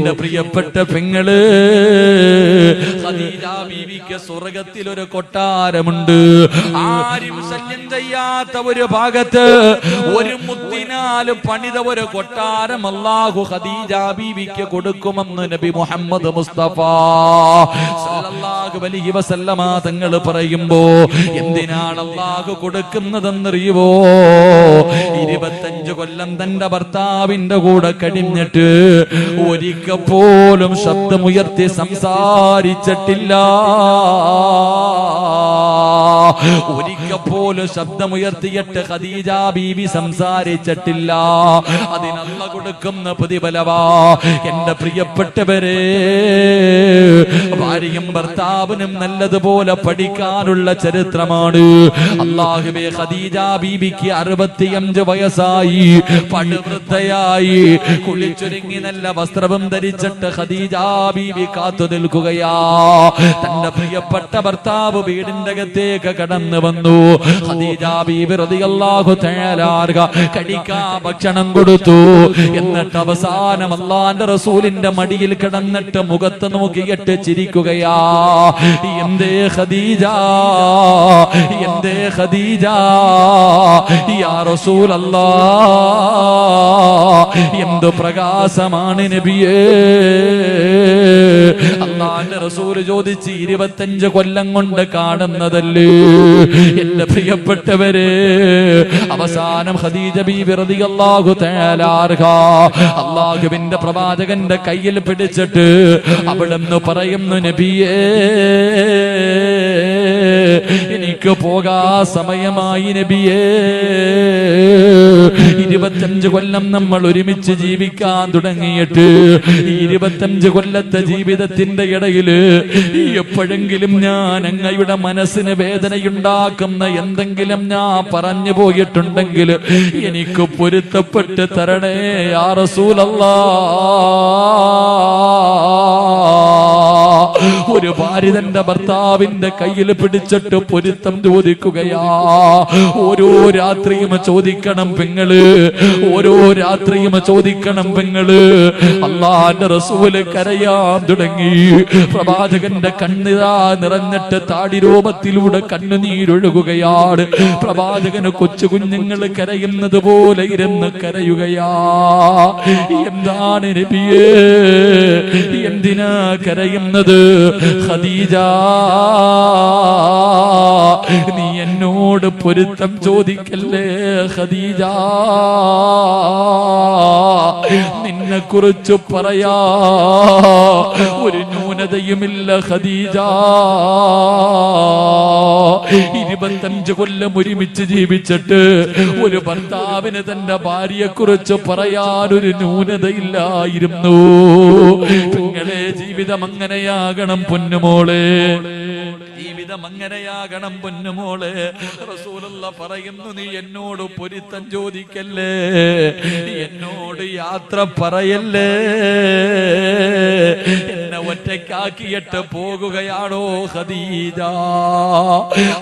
എന്റെ പ്രിയപ്പെട്ട പെങ്ങള്, ഖദീജ ബീവിക്ക് സ്വർഗത്തിൽ ഒരു കൊട്ടാരമുണ്ട്. ആരും ശല്യം ചെയ്യാത്ത ഒരു ഭാഗത്ത് ഒരു മുത്തിനാൽ പണിത ഒരു കൊട്ടാരം അല്ലാഹു ഖദീജ ബീവിക്ക് കൊടുക്കുമെന്ന് നബി മുഹമ്മദ് മുസ്തഫ സല്ലല്ലാഹു അലൈഹി വസല്ലമ തങ്ങൾ പറയുമ്പോ എന്തിനാണ് അല്ലാഹു കൊടുക്കുന്നതെന്നറിയുവോ? 25 കൊല്ലം തന്റെ ഭർത്താവിന്റെ കൂടെ കഴിഞ്ഞിട്ട് ഒരിക്കൽ പോലും ശബ്ദമുയർത്തി സംസാരിച്ചിട്ടില്ല. ഒരിക്കൽ പോലും ശബ്ദമുയർത്തിയിട്ട് ഖദീജ ബീവി സംസാരിച്ചിട്ടില്ല. അതിനല്ല കൊടുക്കുന്ന പ്രതിഫലവാ. എന്റെ പ്രിയപ്പെട്ടവരെ, ഭാര്യയും ഭർത്താവിനും നല്ലതുപോലെ പഠിക്കാനുള്ള ചരിത്രമാണ്. അല്ലാഹുവേ, ഖദീജ ബീവിക്ക് 65 വയസ്സായി, പടുവൃദ്ധയായി, കുളിച്ചൊരുങ്ങി നല്ല വസ്ത്രവും ധരിച്ചിട്ട് ഖദീജ ബീവി കാത്തു നിൽക്കുകയാ. തന്റെ പ്രിയപ്പെട്ട ഭർത്താവ് വീടിന്റെ അകത്തേക്ക് കടന്നു വന്നു. ഖദീജ ബീവി റളിയല്ലാഹു തആല അൻഹ കടിക്കാൻ ഭക്ഷണം കൊടുത്തു. എന്നിട്ട് അവസാനം അല്ലാഹുവിന്റെ റസൂലിന്റെ മടിയിൽ കിടന്നിട്ട് മുഖത്ത് നോക്കിയിട്ട് ചിരിക്കുകയാ. എന്തേ ഖദീജ, എന്തേ ഖദീജ, യാ റസൂലല്ലാഹ്, എന്ത് പ്രകാശമാണ് നബിയേ. അല്ലാഹുവിന്റെ റസൂൽ ചോദിച്ചു, 25 കൊല്ലം കൊണ്ട് കാണുന്നതല്ലേ എന്റെ പ്രിയപ്പെട്ടവരെ? അവസാനം ഖദീജ ബീവി റളിയല്ലാഹു തആല അൻഹ അല്ലാഹുവിന്റെ പ്രവാചകന്റെ കയ്യിൽ പിടിച്ചിട്ട് അവിടുന്ന് പറയുന്നു, നബിയേ, എനിക്ക് പോകാ സമയമായി നബിയേ. 25 കൊല്ലം നമ്മൾ ഒരുമിച്ച് ജീവിക്കാൻ തുടങ്ങിയിട്ട് 25 കൊല്ലത്തെ ജീവിതത്തിന്റെ ഇടയിൽ എപ്പോഴെങ്കിലും ഞാൻ അങ്ങയുടെ മനസ്സിന് വേദനയുണ്ടാക്കുന്ന എന്തെങ്കിലും ഞാൻ പറഞ്ഞു പോയിട്ടുണ്ടെങ്കിൽ എനിക്ക് പൊരുത്തപ്പെട്ട് തരണേ യാ റസൂലല്ലാഹ്. ഒരു ഭാര്യ തന്റെ ഭർത്താവിന്റെ കയ്യിൽ പിടിച്ചിട്ട് പൊരുത്തം ചോദിക്കുകയാ. ഓരോ രാത്രിയും ചോദിക്കണം പെങ്ങള്, ഓരോ രാത്രിയും ചോദിക്കണം പെങ്ങള്. അല്ലാഹുവിന്റെ റസൂല് കരയാൻ തുടങ്ങി. പ്രവാചകന്റെ കണ്ണിതാ നിറഞ്ഞിട്ട് താടി രൂപത്തിലൂടെ കണ്ണുനീരൊഴുകുകയാണ്. പ്രവാചകന് കൊച്ചു കുഞ്ഞുങ്ങൾ കരയുന്നത് പോലെ ഇരുന്ന് കരയുകയാ. എന്താണ് നബിയേ, എന്തിനാ കരയുന്നത്? ഖദീജ, നീ എന്നോട് പൊരുത്തം ചോദിക്കല്ലേ ഖദീജ. നിന്നെ കുറിച്ച് പറയാ ഒരു ന്യൂനതയുമില്ല ഖദീജ. 25 കൊല്ലം ഒരുമിച്ച് ജീവിച്ചിട്ട് ഒരു ഭർത്താവിന് തന്റെ ഭാര്യയെ കുറിച്ച് പറയാനൊരു ന്യൂനതയില്ലായിരുന്നു. നിങ്ങളെ ജീവിതം അങ്ങനെയാകണം പൊന്നുമോളെ, ജീവിതം അങ്ങനെയാകണം പൊന്നുമോളെ. റസൂലുള്ളാഹി പറയുന്നു, നീ എന്നോട് പൊരുത്തം ചോദിക്കല്ലേ, എന്നോട് യാത്ര പറയല്ലേ. എന്നെ ഒറ്റയ്ക്കാക്കിയിട്ട് പോകുകയാണോ ഖദീജ?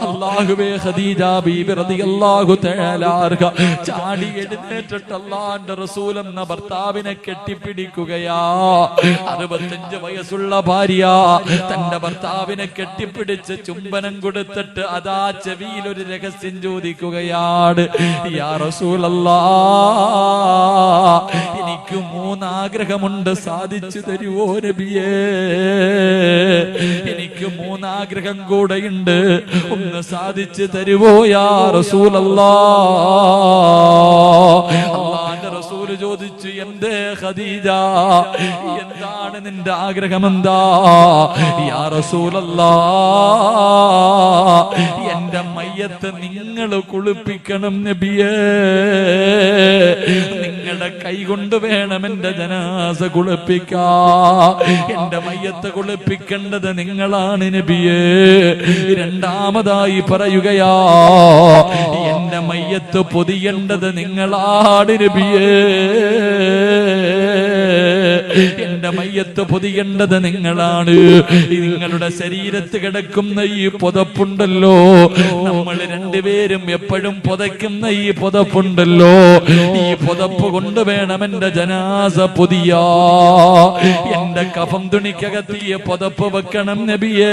അല്ലാഹുവേ, ഖദീജ ബീബി റളിയല്ലാഹു തആല അൻഹ ചാടി എഴുന്നേറ്റിട്ട് അല്ലാഹുവിന്റെ റസൂൽ എന്ന ഭർത്താവിനെ കെട്ടിപ്പിടിക്കുകയാ. 65 വയസ്സുള്ള ഭാര്യ തന്റെ ഭർത്താവിനെ കെട്ടിപ്പിടിച്ച് ചുംബനം കൊടുത്തിട്ട് അതാ ചെവിയിൽ ഒരു രഹസ്യം ചോദിക്കുകയാണ്. യാ റസൂലല്ലാഹ്, എനിക്ക് 3 ആഗ്രഹമുണ്ട്, സാധിച്ചു തരുവോ നബിയേ? എനിക്ക് 3 ആഗ്രഹം കൂടെയുണ്ട്, ഒന്ന് സാധിച്ചു തരുവോ യാ റസൂലല്ലാഹ്? അല്ലാഹുവിന്റെ റസൂൽ ചോദിച്ചു, എന്തേ ഖദീജ, എന്താണ് നിന്റെ ആഗ്രഹം? എന്താ? യാ റസൂലല്ലാഹ്, എന്റെ മയ്യത്ത് നിങ്ങൾ കുളിപ്പിക്കണം നബിയേ. നിങ്ങളുടെ കൈ കൊണ്ട് വേണം എന്റെ ജനാസ കുളിപ്പിക്കാ. എന്റെ മയ്യത്ത് കുളിപ്പിക്കേണ്ടത് നിങ്ങളാണ് നബിയേ. രണ്ടാമതായി പറയുകയാ, എന്റെ മയ്യത്ത് പൊതിയേണ്ടത് നിങ്ങളാണ് നബിയേ. എന്റെ മയ്യത്ത് പൊതിയേണ്ടത് നിങ്ങളാണ്. നിങ്ങളുടെ ശരീരത്ത് കിടക്കുന്ന ഈ പുതപ്പുണ്ടല്ലോ, നമ്മൾ രണ്ടുപേരും എപ്പോഴും പുതയ്ക്കുന്ന ഈ പുതപ്പുണ്ടല്ലോ, ഈ പുതപ്പ് കൊണ്ട് വേണം എന്റെ ജനാസ പൊതിയാ. എന്റെ കഫം തുണിക്കകത്ത് ഈ പുതപ്പ് വെക്കണം നബിയേ.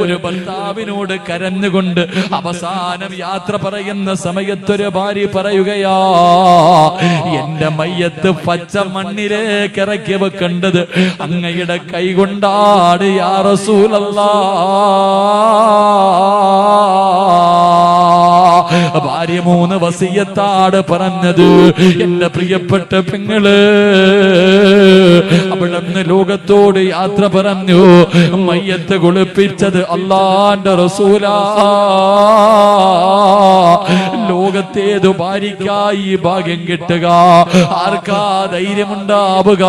ഒരു ഭർത്താവിനോട് കരഞ്ഞുകൊണ്ട് അവസാനം യാത്ര പറയുന്ന സമയത്തൊരു ഭാര്യ പറയുകയാ, എന്റെ മയ്യത്ത് പച്ച മണ്ണിലേക്ക് ഇറക്കി വെക്കേണ്ടത് അങ്ങയുടെ കൈ കൊണ്ടാണ് യാ റസൂലല്ലാഹ്. ഭാര്യ 3 വസിയത്താണ് പറഞ്ഞത്. എന്റെ പ്രിയപ്പെട്ട പെങ്ങള് അവിടുന്ന് ലോകത്തോട് യാത്ര പറഞ്ഞു. മയ്യത്ത് കുളിപ്പിച്ചത് അല്ലാഹുവിന്റെ റസൂലാ. ലോകത്തേതു ഭാര്യയ്ക്കായി ഭാഗ്യം കിട്ടുക, ആർക്കാ ധൈര്യമുണ്ടാവുക?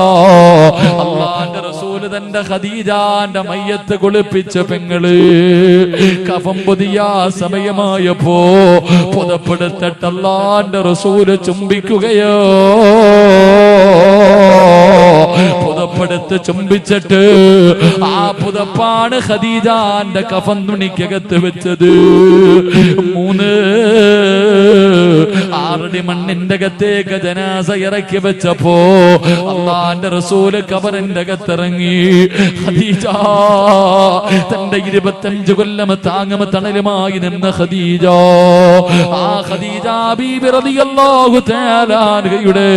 അല്ലാഹുവിന്റെ റസൂല് തന്റെ ഖദീജാന്റെ മയ്യത്ത് കുളിപ്പിച്ച പെങ്ങള് കഫം പൊതിയ സമയമായപ്പോ പുതപ്പെടുത്തിട്ട് അല്ലാഹുവിന്റെ റസൂല് ചുംബിക്കുകയോ, പുതപ്പെടുത്ത് ചുംബിച്ചിട്ട് ആ പുതപ്പാണ് ഖദീജാന്റെ കഫൻ തുണിക്കകത്ത് വെച്ചത്. 6 മണ്ണിന്റെ അകത്തേക്ക് ജനാസ ഇറക്കി വെച്ചപ്പോ അല്ലാഹുവിന്റെ റസൂല് ഖബറിന്റെ അകത്തിറങ്ങി. ഖദീജ തന്റെ 25 കൊല്ലം താങ്ങും തണലുമായി നിന്ന ഖദീജ, ആ ഖദീജ ബീബി റളിയല്ലാഹു തആല അൻഹയുടെ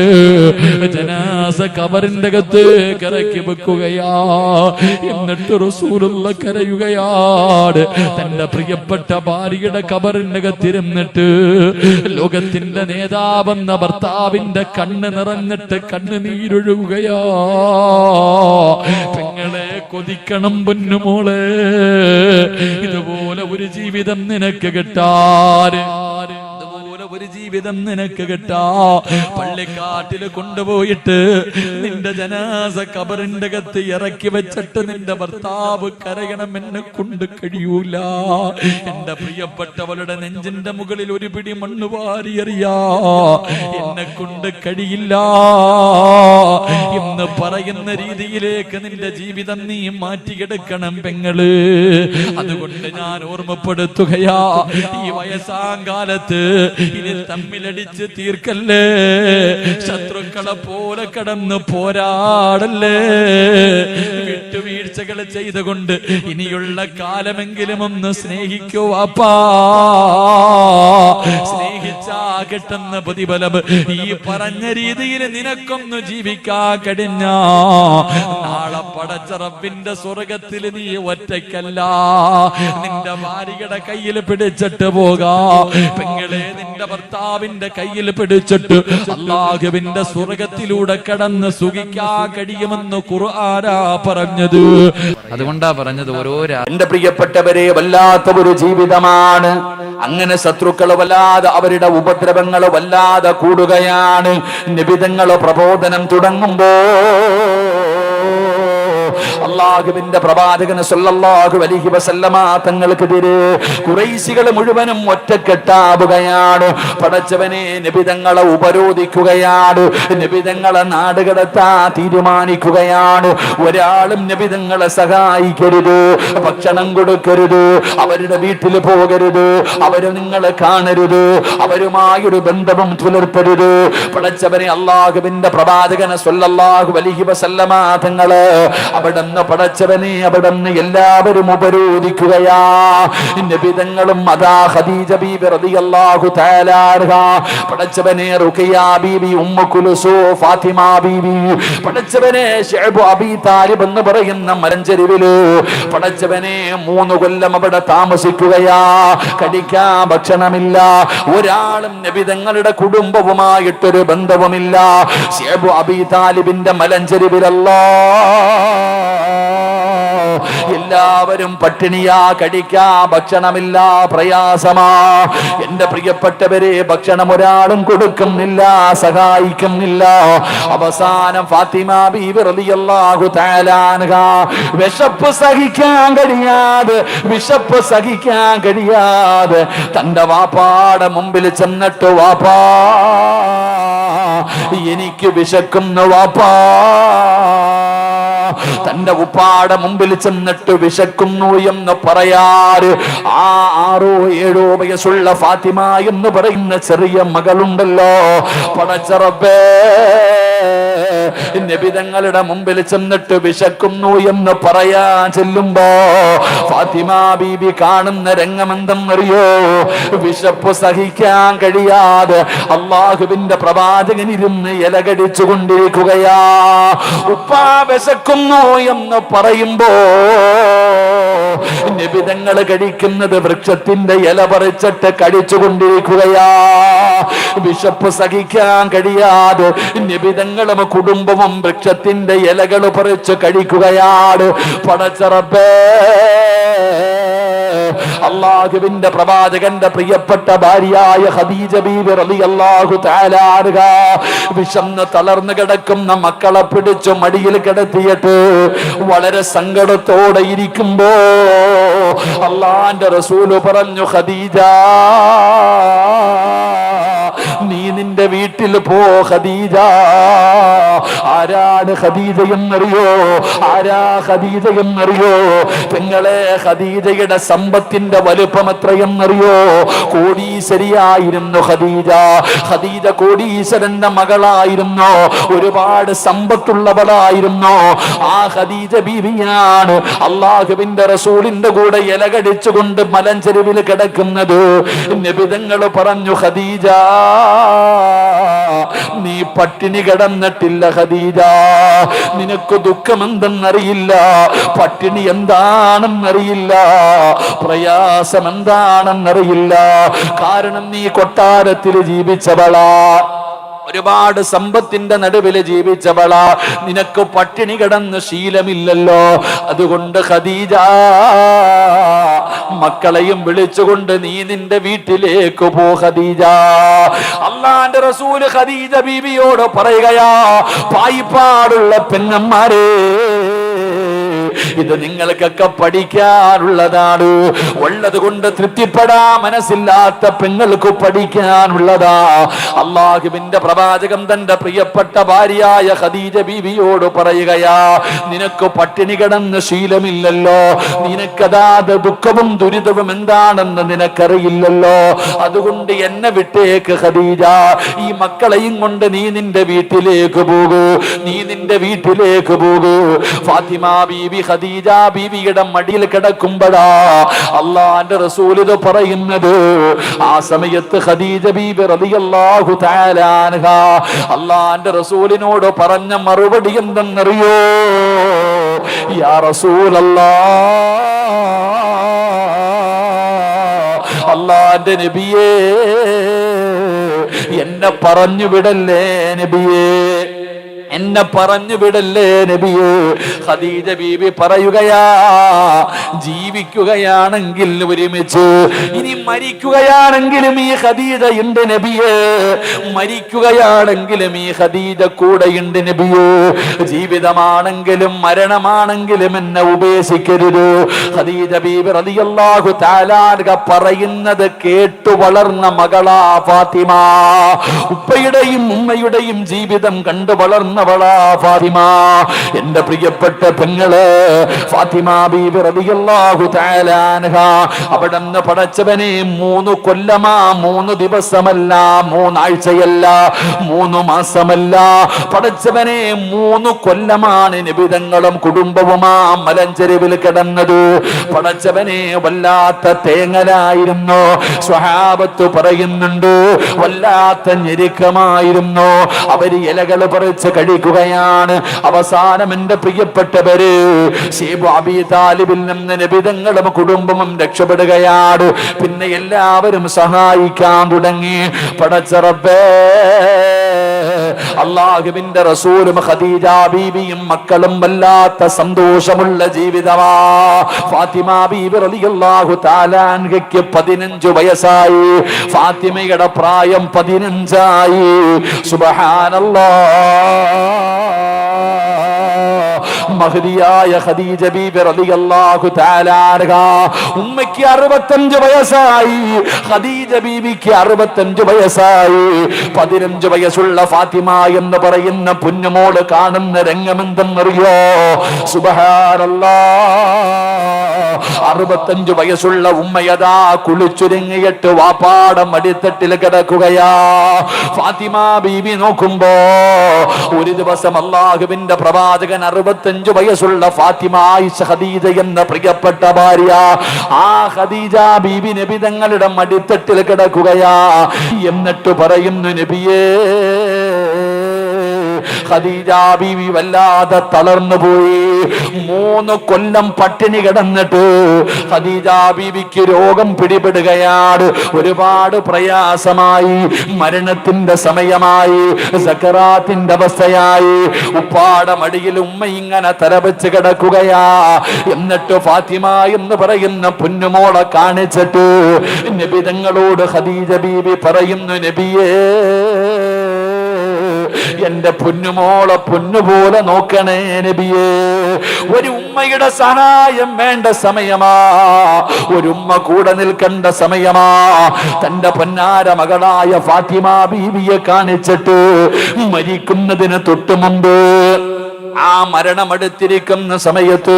ജനാസ ഖബറിന്റെ അകത്തേക്ക് ഇറക്കി വെക്കുകയാ. എന്നിട്ട് റസൂലുള്ളാഹി കരയുകയാണ്. തന്റെ പ്രിയപ്പെട്ട ഭാര്യയുടെ ഖബറിന്റെ അകത്തിരുന്നിട്ട് ലോകത്തിന്റെ നേതാവെന്ന ഭർത്താവിന്റെ കണ്ണ് നിറഞ്ഞിട്ട് കണ്ണുനീരൊഴുകുകയാ. പെങ്ങളെ കൊതിക്കണം പൊന്നുമോളെ, ഇതുപോലെ ഒരു ജീവിതം നിനക്ക് കിട്ടാറ്, ഒരു ജീവിതം നിനക്ക് കിട്ടാ. പള്ളിക്കാട്ടില് കൊണ്ടുപോയിട്ട് നിന്റെ ജനാസ ഖബറിന്റെ അകത്ത് ഇറക്കി വെച്ചിട്ട് നിന്റെ ഭർത്താവ് കരയണം, എന്നെ കൊണ്ട് കഴിയൂല. എന്റെ പ്രിയപ്പെട്ടവളുടെ നെഞ്ചിന്റെ മുകളിൽ ഒരു പിടി മണ്ണ് വാരിയെറിയാ എന്നെ കൊണ്ട് കഴിയില്ല എന്ന് പറയുന്ന രീതിയിലേക്ക് നിന്റെ ജീവിതം നീ മാറ്റിയെടുക്കണം പെങ്ങള്. അതുകൊണ്ട് ഞാൻ ഓർമ്മപ്പെടുത്തുകയാ, ഈ വയസ്സാങ്കാലത്ത് ഇനി തമ്മിലടിച്ച് തീർക്കല്ലേ, ശത്രുക്കളെ പോലെ കടന്ന് പോരാടല്ലേ, വിട്ടുവീഴ്ചകൾ ചെയ്തുകൊണ്ട് ഇനിയുള്ള കാലമെങ്കിലും ഒന്ന് സ്നേഹിക്കൂ വാപ്പാ. സ്നേഹിച്ചാ കിട്ടുന്ന പ്രതിഫലം ഈ പറഞ്ഞ രീതിയിൽ നിനക്കൊന്ന് ജീവിക്കാൻ കഴിഞ്ഞ നാളെ പടച്ച റബ്ബിന്റെ സ്വർഗത്തിൽ നീ ഒറ്റയ്ക്കല്ല, നിന്റെ ഭാര്യയുടെ കയ്യിൽ പിടിച്ചിട്ട് പോകാ. പെങ്ങളെ, നിന്റെ ഭർത്താവിന്റെ കയ്യിൽ പിടിച്ചിട്ട് അല്ലാഹുവിന്റെ സ്വർഗത്തിലൂടെ കടന്ന് സുഖിക്കാൻ കഴിയുമെന്ന് ഖുർആനാ പറഞ്ഞത്. അതുകൊണ്ടാ പറഞ്ഞത് എന്റെ പ്രിയപ്പെട്ടവരെ, വല്ലാത്ത ഒരു ജീവിതമാണ്. അങ്ങനെ ശത്രുക്കൾ വല്ലാതെ അവരുടെ ഉപദ്രവങ്ങൾ വല്ലാതെ കൂടുകയാണ്. നിബിധങ്ങൾ പ്രബോധനം തുടങ്ങുമ്പോ അല്ലാഹുവിന്റെ പ്രവാചകൻ സല്ലല്ലാഹു അലൈഹി വസല്ലമ തങ്ങൾക്കെതിരെ ഖുറൈശികൾ മുഴുവനും ഒറ്റക്കെട്ടാവുകയാണ്. പടച്ചവനെ, നബിതങ്ങളെ ഉപരോധിക്കുകയാണ്, നബിതങ്ങളെ നാടുകടത്താൻ തീരുമാനിക്കുകയാണ്. ഒരാളും നബിതങ്ങളെ സഹായിക്കരുത്, ഭക്ഷണം കൊടുക്കരുത്, അവരുടെ വീട്ടിൽ പോകരുത്, അവര് നിങ്ങളെ കാണരുത്, അവരുമായൊരു ബന്ധവും പുലർത്തരുത്. പടച്ചവനെ, അല്ലാഹുവിന്റെ പ്രവാചകൻ സല്ലല്ലാഹു അലൈഹി വസല്ലമ തങ്ങള് അവിടുന്ന് പടച്ചവനെ, അവിടുന്ന് എല്ലാവരും ഉപരോധിക്കുകയാ. നബിതങ്ങളും അതാ ഖദീജ ബീബി റളിയല്ലാഹു തആല അൻഹാ, പടച്ചവനെ റുഖിയ ബീബി, ഉമ്മു കുൽസൂം, ഫാത്തിമ ബീബി, പടച്ചവനെ ശഅബ് അബീ താലിബ് എന്ന് പറയുന്ന മരഞ്ചെരുവില് പടച്ചവനെ 3 കൊല്ലം അവിടെ താമസിക്കുകയാ. കഴിക്കാൻ ഭക്ഷണമില്ല, ഒരാളും നബിതങ്ങളുടെ കുടുംബവുമായിട്ടൊരു ബന്ധവുമില്ല. ശഅബ് അബീ താലിബിന്റെ മലഞ്ചെരുവിലല്ലാ എല്ലാവരും പട്ടിണിയാ, കഴിക്കാ ഭക്ഷണമില്ല, പ്രയാസമാ. എന്റെ പ്രിയപ്പെട്ടവരെ, ഭക്ഷണം ഒരാളും കൊടുക്കുന്നില്ല, സഹായിക്കുന്നില്ല. അവസാനം ഫാത്തിമ ബീബി റളിയല്ലാഹു തആല അൻഹാ വിശപ്പ് സഹിക്കാൻ കഴിയാതെ തന്റെ വാപ്പാടെ മുമ്പിൽ ചെന്നിട്ട്, വാപ്പാ എനിക്ക് വിശക്കുന്നു വാപ്പാ. തന്റെ ഉപ്പാടെ മുമ്പിൽ ചെന്നിട്ട് വിശക്കുന്നു എന്ന് പറയാറ് ആ 6-7 വയസ്സുള്ള ഫാത്തിമ എന്ന് പറയുന്ന ചെറിയ മകളുണ്ടല്ലോ, പടച്ച റബ്ബേ, നബി തങ്ങളുടെ മുമ്പിൽ ചെന്നിട്ട് വിശക്കുന്നു എന്ന് പറയാൻ ചെല്ലുമ്പോ ഫാത്തിമ ബീബി കാണുന്ന രംഗമെന്തെന്നറിയോ? വിശപ്പ് സഹിക്കാൻ കഴിയാതെ അള്ളാഹുവിന്റെ പ്രവാചകൻ ഇരുന്ന് ഇലകടിച്ചു കൊണ്ടിരിക്കുകയാ. ഉപ്പാ വിശക്കുന്നു എന്ന് പറയുമ്പോ നബി തങ്ങൾ കഴിക്കുന്നത് വൃക്ഷത്തിന്റെ ഇല പറിച്ചിട്ട് കടിച്ചുകൊണ്ടിരിക്കുകയാ. വിശപ്പ് സഹിക്കാൻ കഴിയാതെ നബി തങ്ങളും കുടുംബവും വൃക്ഷത്തിന്റെ ഇലകൾ പറിച്ച് കഴിക്കുകയാണ്. പടച്ച റബ്ബേ, അള്ളാഹുവിന്റെ പ്രവാചകന്റെ പ്രിയപ്പെട്ട ഭാര്യയായ ഖദീജ ബീവി റളിയല്ലാഹു തആല അൻഹ വിശന്ന് തളർന്നു കിടക്കുന്ന മക്കളെ പിടിച്ചു മടിയിൽ കിടത്തിയിട്ട് വളരെ സങ്കടത്തോടെ ഇരിക്കുമ്പോ അള്ളാന്റെ റസൂല് പറഞ്ഞു, ഖദീജ, നീ നിന്റെ വീട്ടിൽ പോ ഖദീജ. ആരാണ് ഖദീജ എന്നറിയോ? ആരാ ഖദീജ എന്നറിയോ? പെങ്ങളെ, ഖദീജയുടെ സമ്പത്തിന്റെ വലുപ്പം എത്രയെന്നറിയോ? കോടീശ്വരിയായിരുന്നു ഖദീജ. ഖദീജ കോടീശ്വരന്റെ മകളായിരുന്നു, ഒരുപാട് സമ്പത്തുള്ളവളായിരുന്നു. ആ ഖദീജ ബീവിയാണ് അള്ളാഹുവിന്റെ റസൂലിന്റെ കൂടെ ഇലകടിച്ചുകൊണ്ട് മലഞ്ചെരുവിൽ കിടക്കുന്നത്. നബി തങ്ങൾ പറഞ്ഞു, ഖദീജ, നീ പട്ടിണി കിടന്നിട്ടില്ല ഖദീജ. നിനക്ക് ദുഃഖമെന്തെന്നറിയില്ല, പട്ടിണി എന്താണെന്നറിയില്ല, പ്രയാസം എന്താണെന്നറിയില്ല. കാരണം നീ കൊട്ടാരത്തിൽ ജീവിച്ചവളാ, ഒരുപാട് സമ്പത്തിന്റെ നടുവില് ജീവിച്ചവളാ, നിനക്ക് പട്ടിണി കിടന്ന് ശീലമില്ലല്ലോ. അതുകൊണ്ട് ഖദീജ, മക്കളെയും വിളിച്ചുകൊണ്ട് നീ നിന്റെ വീട്ടിലേക്ക് പോ ഖദീജ. അള്ളാന്റെ റസൂല് ഖദീജ ബീവിയോട് പറയുകയാ, പായിപ്പാടുള്ള പെങ്ങന്മാരെ, ഇത് നിങ്ങൾക്കൊക്കെ പഠിക്കാനുള്ളതാണ്. ഉള്ളത് കൊണ്ട് തൃപ്തിപ്പെടാ മനസ്സില്ലാത്ത പെങ്ങൾക്ക് പഠിക്കാനുള്ളതാ. അള്ളാഹുവിന്റെ പ്രവാചകൻ തന്റെ പ്രിയപ്പെട്ട ഭാര്യയായ ഖദീജ ബീവിയോട് പറയുകയാ, നിനക്ക് പട്ടിണി കിടന്ന് ശീലമില്ലല്ലോ, നിനക്കതാത് ദുഃഖവും ദുരിതവും എന്താണെന്ന് നിനക്കറിയില്ലല്ലോ. അതുകൊണ്ട് എന്നെ വിട്ടേക്ക് ഖദീജ, ഈ മക്കളെയും കൊണ്ട് നീ നിന്റെ വീട്ടിലേക്ക് പോകൂ, നീ നിന്റെ വീട്ടിലേക്ക് പോകൂ. ഫാത്തിമ ബീവി ഖദീജ ബീവിയുടെ മടിയിൽ കിടക്കുമ്പോഴാ അള്ളാന്റെ റസൂൽ ഇത് പറയുന്നത്. ആ സമയത്ത് ഖദീജ ബീവി റളിയല്ലാഹു തആല അൻഹ അള്ളാന്റെ റസൂലിനോട് പറഞ്ഞ മറുപടി എന്തെന്നറിയോ? യാ റസൂലല്ലാഹ്, അള്ളാന്റെ നബിയേ, എന്നെ പറഞ്ഞു വിടല്ലേ നബിയേ, എന്നെ പറഞ്ഞു വിടല്ലേ നബിയേ. ഖദീജ ബീബി പറയുകയാ, ജീവിക്കുകയാണെങ്കിൽ ഒരുമിച്ച്, ഇനി മരിക്കുകയാണെങ്കിലും ഈ ഖദീജയുണ്ട് നബിയേ, മരിക്കുകയാണെങ്കിലും ഈ ഖദീജ കൂടെയുണ്ട് നബിയേ. ജീവിതമാണെങ്കിലും മരണമാണെങ്കിലും എന്നെ ഉപേക്ഷിക്കരുത്. ഖദീജ ബീബി റളിയല്ലാഹു തആല അൻഹ പറയുന്നത് കേട്ടു വളർന്ന മകളാ ഫാത്തിമ. ഉപ്പയുടെയും ഉമ്മയുടെയും ജീവിതം കണ്ടു വളർന്ന ഫാത്തിമ. എന്റെ പ്രിയപ്പെട്ട പെങ്ങള് ഫാത്തിമ ബീബി റളിയല്ലാഹു തആല അൻഹ അവിടുന്ന് പടച്ചവനെ 3 കൊല്ലമാ, 3 ദിവസമല്ല, 3 ആഴ്ചയല്ല, 3 മാസമല്ല, പടച്ചവനെ 3 കൊല്ലമാണ് നിബിധങ്ങളും കുടുംബവുമാ മലഞ്ചെരുവിൽ കിടന്നത്. പടച്ചവനെ വല്ലാത്ത തേങ്ങലായിരുന്നു. സ്വഹാബത്ത് പറയുന്നുണ്ട്, വല്ലാത്ത ഞെരുക്കമായിരുന്നു. അവര് ഇലകൾ പറിച്ച് കഴിക്കുകയാണ്. അവസാനം എന്റെ പ്രിയപ്പെട്ടവര് ശൈബ് അബീ താലിബിൽ നിന്ന് നബിതങ്ങളും കുടുംബവും രക്ഷപ്പെടുകയാണ്. പിന്നെ എല്ലാവരും സഹായിക്കാൻ തുടങ്ങി. പടച്ച റബ്ബേ, അല്ലാഹുവിന്റെ റസൂലും ഖദീജ ബീവിയും മക്കളും വല്ലാത്ത സന്തോഷമുള്ള ജീവിതമാ. ഫാത്തിമ ബീബി റളിയല്ലാഹു തആല അൻഹയ്ക്ക് 15 വയസ്സായി. ഫാത്തിമയുടെ പ്രായം 15 ആയി. സുബ്ഹാനല്ലാഹ്. മഹദിയായ ഖദീജ ബീബി റളിയല്ലാഹു തആല അൻഹ, ഉമ്മയ്ക്ക് 65 വയസ്സായി, ഖദീജ ബീബിക്ക് 65 വയസ്സായി. 15 വയസ്സുള്ള ഫാത്തിമ എന്ന് പറയുന്ന പുന്നുമോള് കാണുന്ന രംഗമെന്തെന്നറിയോ? സുബ്ഹാനല്ലാഹ്, 65 വയസ്സുള്ള ഉമ്മയതാ കുളിച്ചുരുങ്ങിയിട്ട് വാപ്പാടെ മടിത്തട്ടിൽ കിടക്കുകയാ. ഫാത്തിമ ബീബി നോക്കുമ്പോ ഒരു ദിവസം അല്ലാഹുവിന്റെ പ്രവാചകൻ 65 വയസ്സുള്ള ഫാത്തിമ ആയിഷ ഖദീജ എന്ന പ്രിയപ്പെട്ട ഭാര്യ, ആ ഖദീജ ബീബി നബി തങ്ങളുടെ മടിത്തട്ടിൽ കിടക്കുകയാ. എന്നിട്ട് പറയുന്നു, നബിയേ, ഖദീജ ബീവി വല്ലാതെ തളർന്നു പോയി. 3 കൊല്ലം പട്ടിണി കിടന്നിട്ട് ഖദീജ ബീവിക്ക് രോഗം പിടിപെടുകയാണ്. ഒരുപാട് പ്രയാസമായി, മരണത്തിന്റെ സമയമായി, സക്കറാത്തിന്റെ അവസ്ഥയായി. ഉപ്പാടെ മടിയിൽ ഉമ്മ ഇങ്ങനെ തലവെച്ച് കിടക്കുകയാ. എന്നിട്ട് ഫാത്തിമ എന്ന് പറയുന്ന പൊന്നുമോളെ കാണിച്ചിട്ട് നബി തങ്ങളോട് ഖദീജ ബീവി പറയുന്നു, നബിയേ, എന്റെ പൊന്നുമോളെ പൊന്നുപോലെ നോക്കണേ നബിയേ. ഒരു ഉമ്മയുടെ സഹായം വേണ്ട സമയമാ, ഒരു ഉമ്മ കൂടെ നിൽക്കേണ്ട സമയമാ. തന്റെ പൊന്നാര മകളായ ഫാത്തിമ ബീവിയെ കാണിച്ചിട്ട് മരിക്കുന്നതിന് തൊട്ടു മുമ്പ്, ആ മരണമെടുത്തിരിക്കുന്ന സമയത്ത്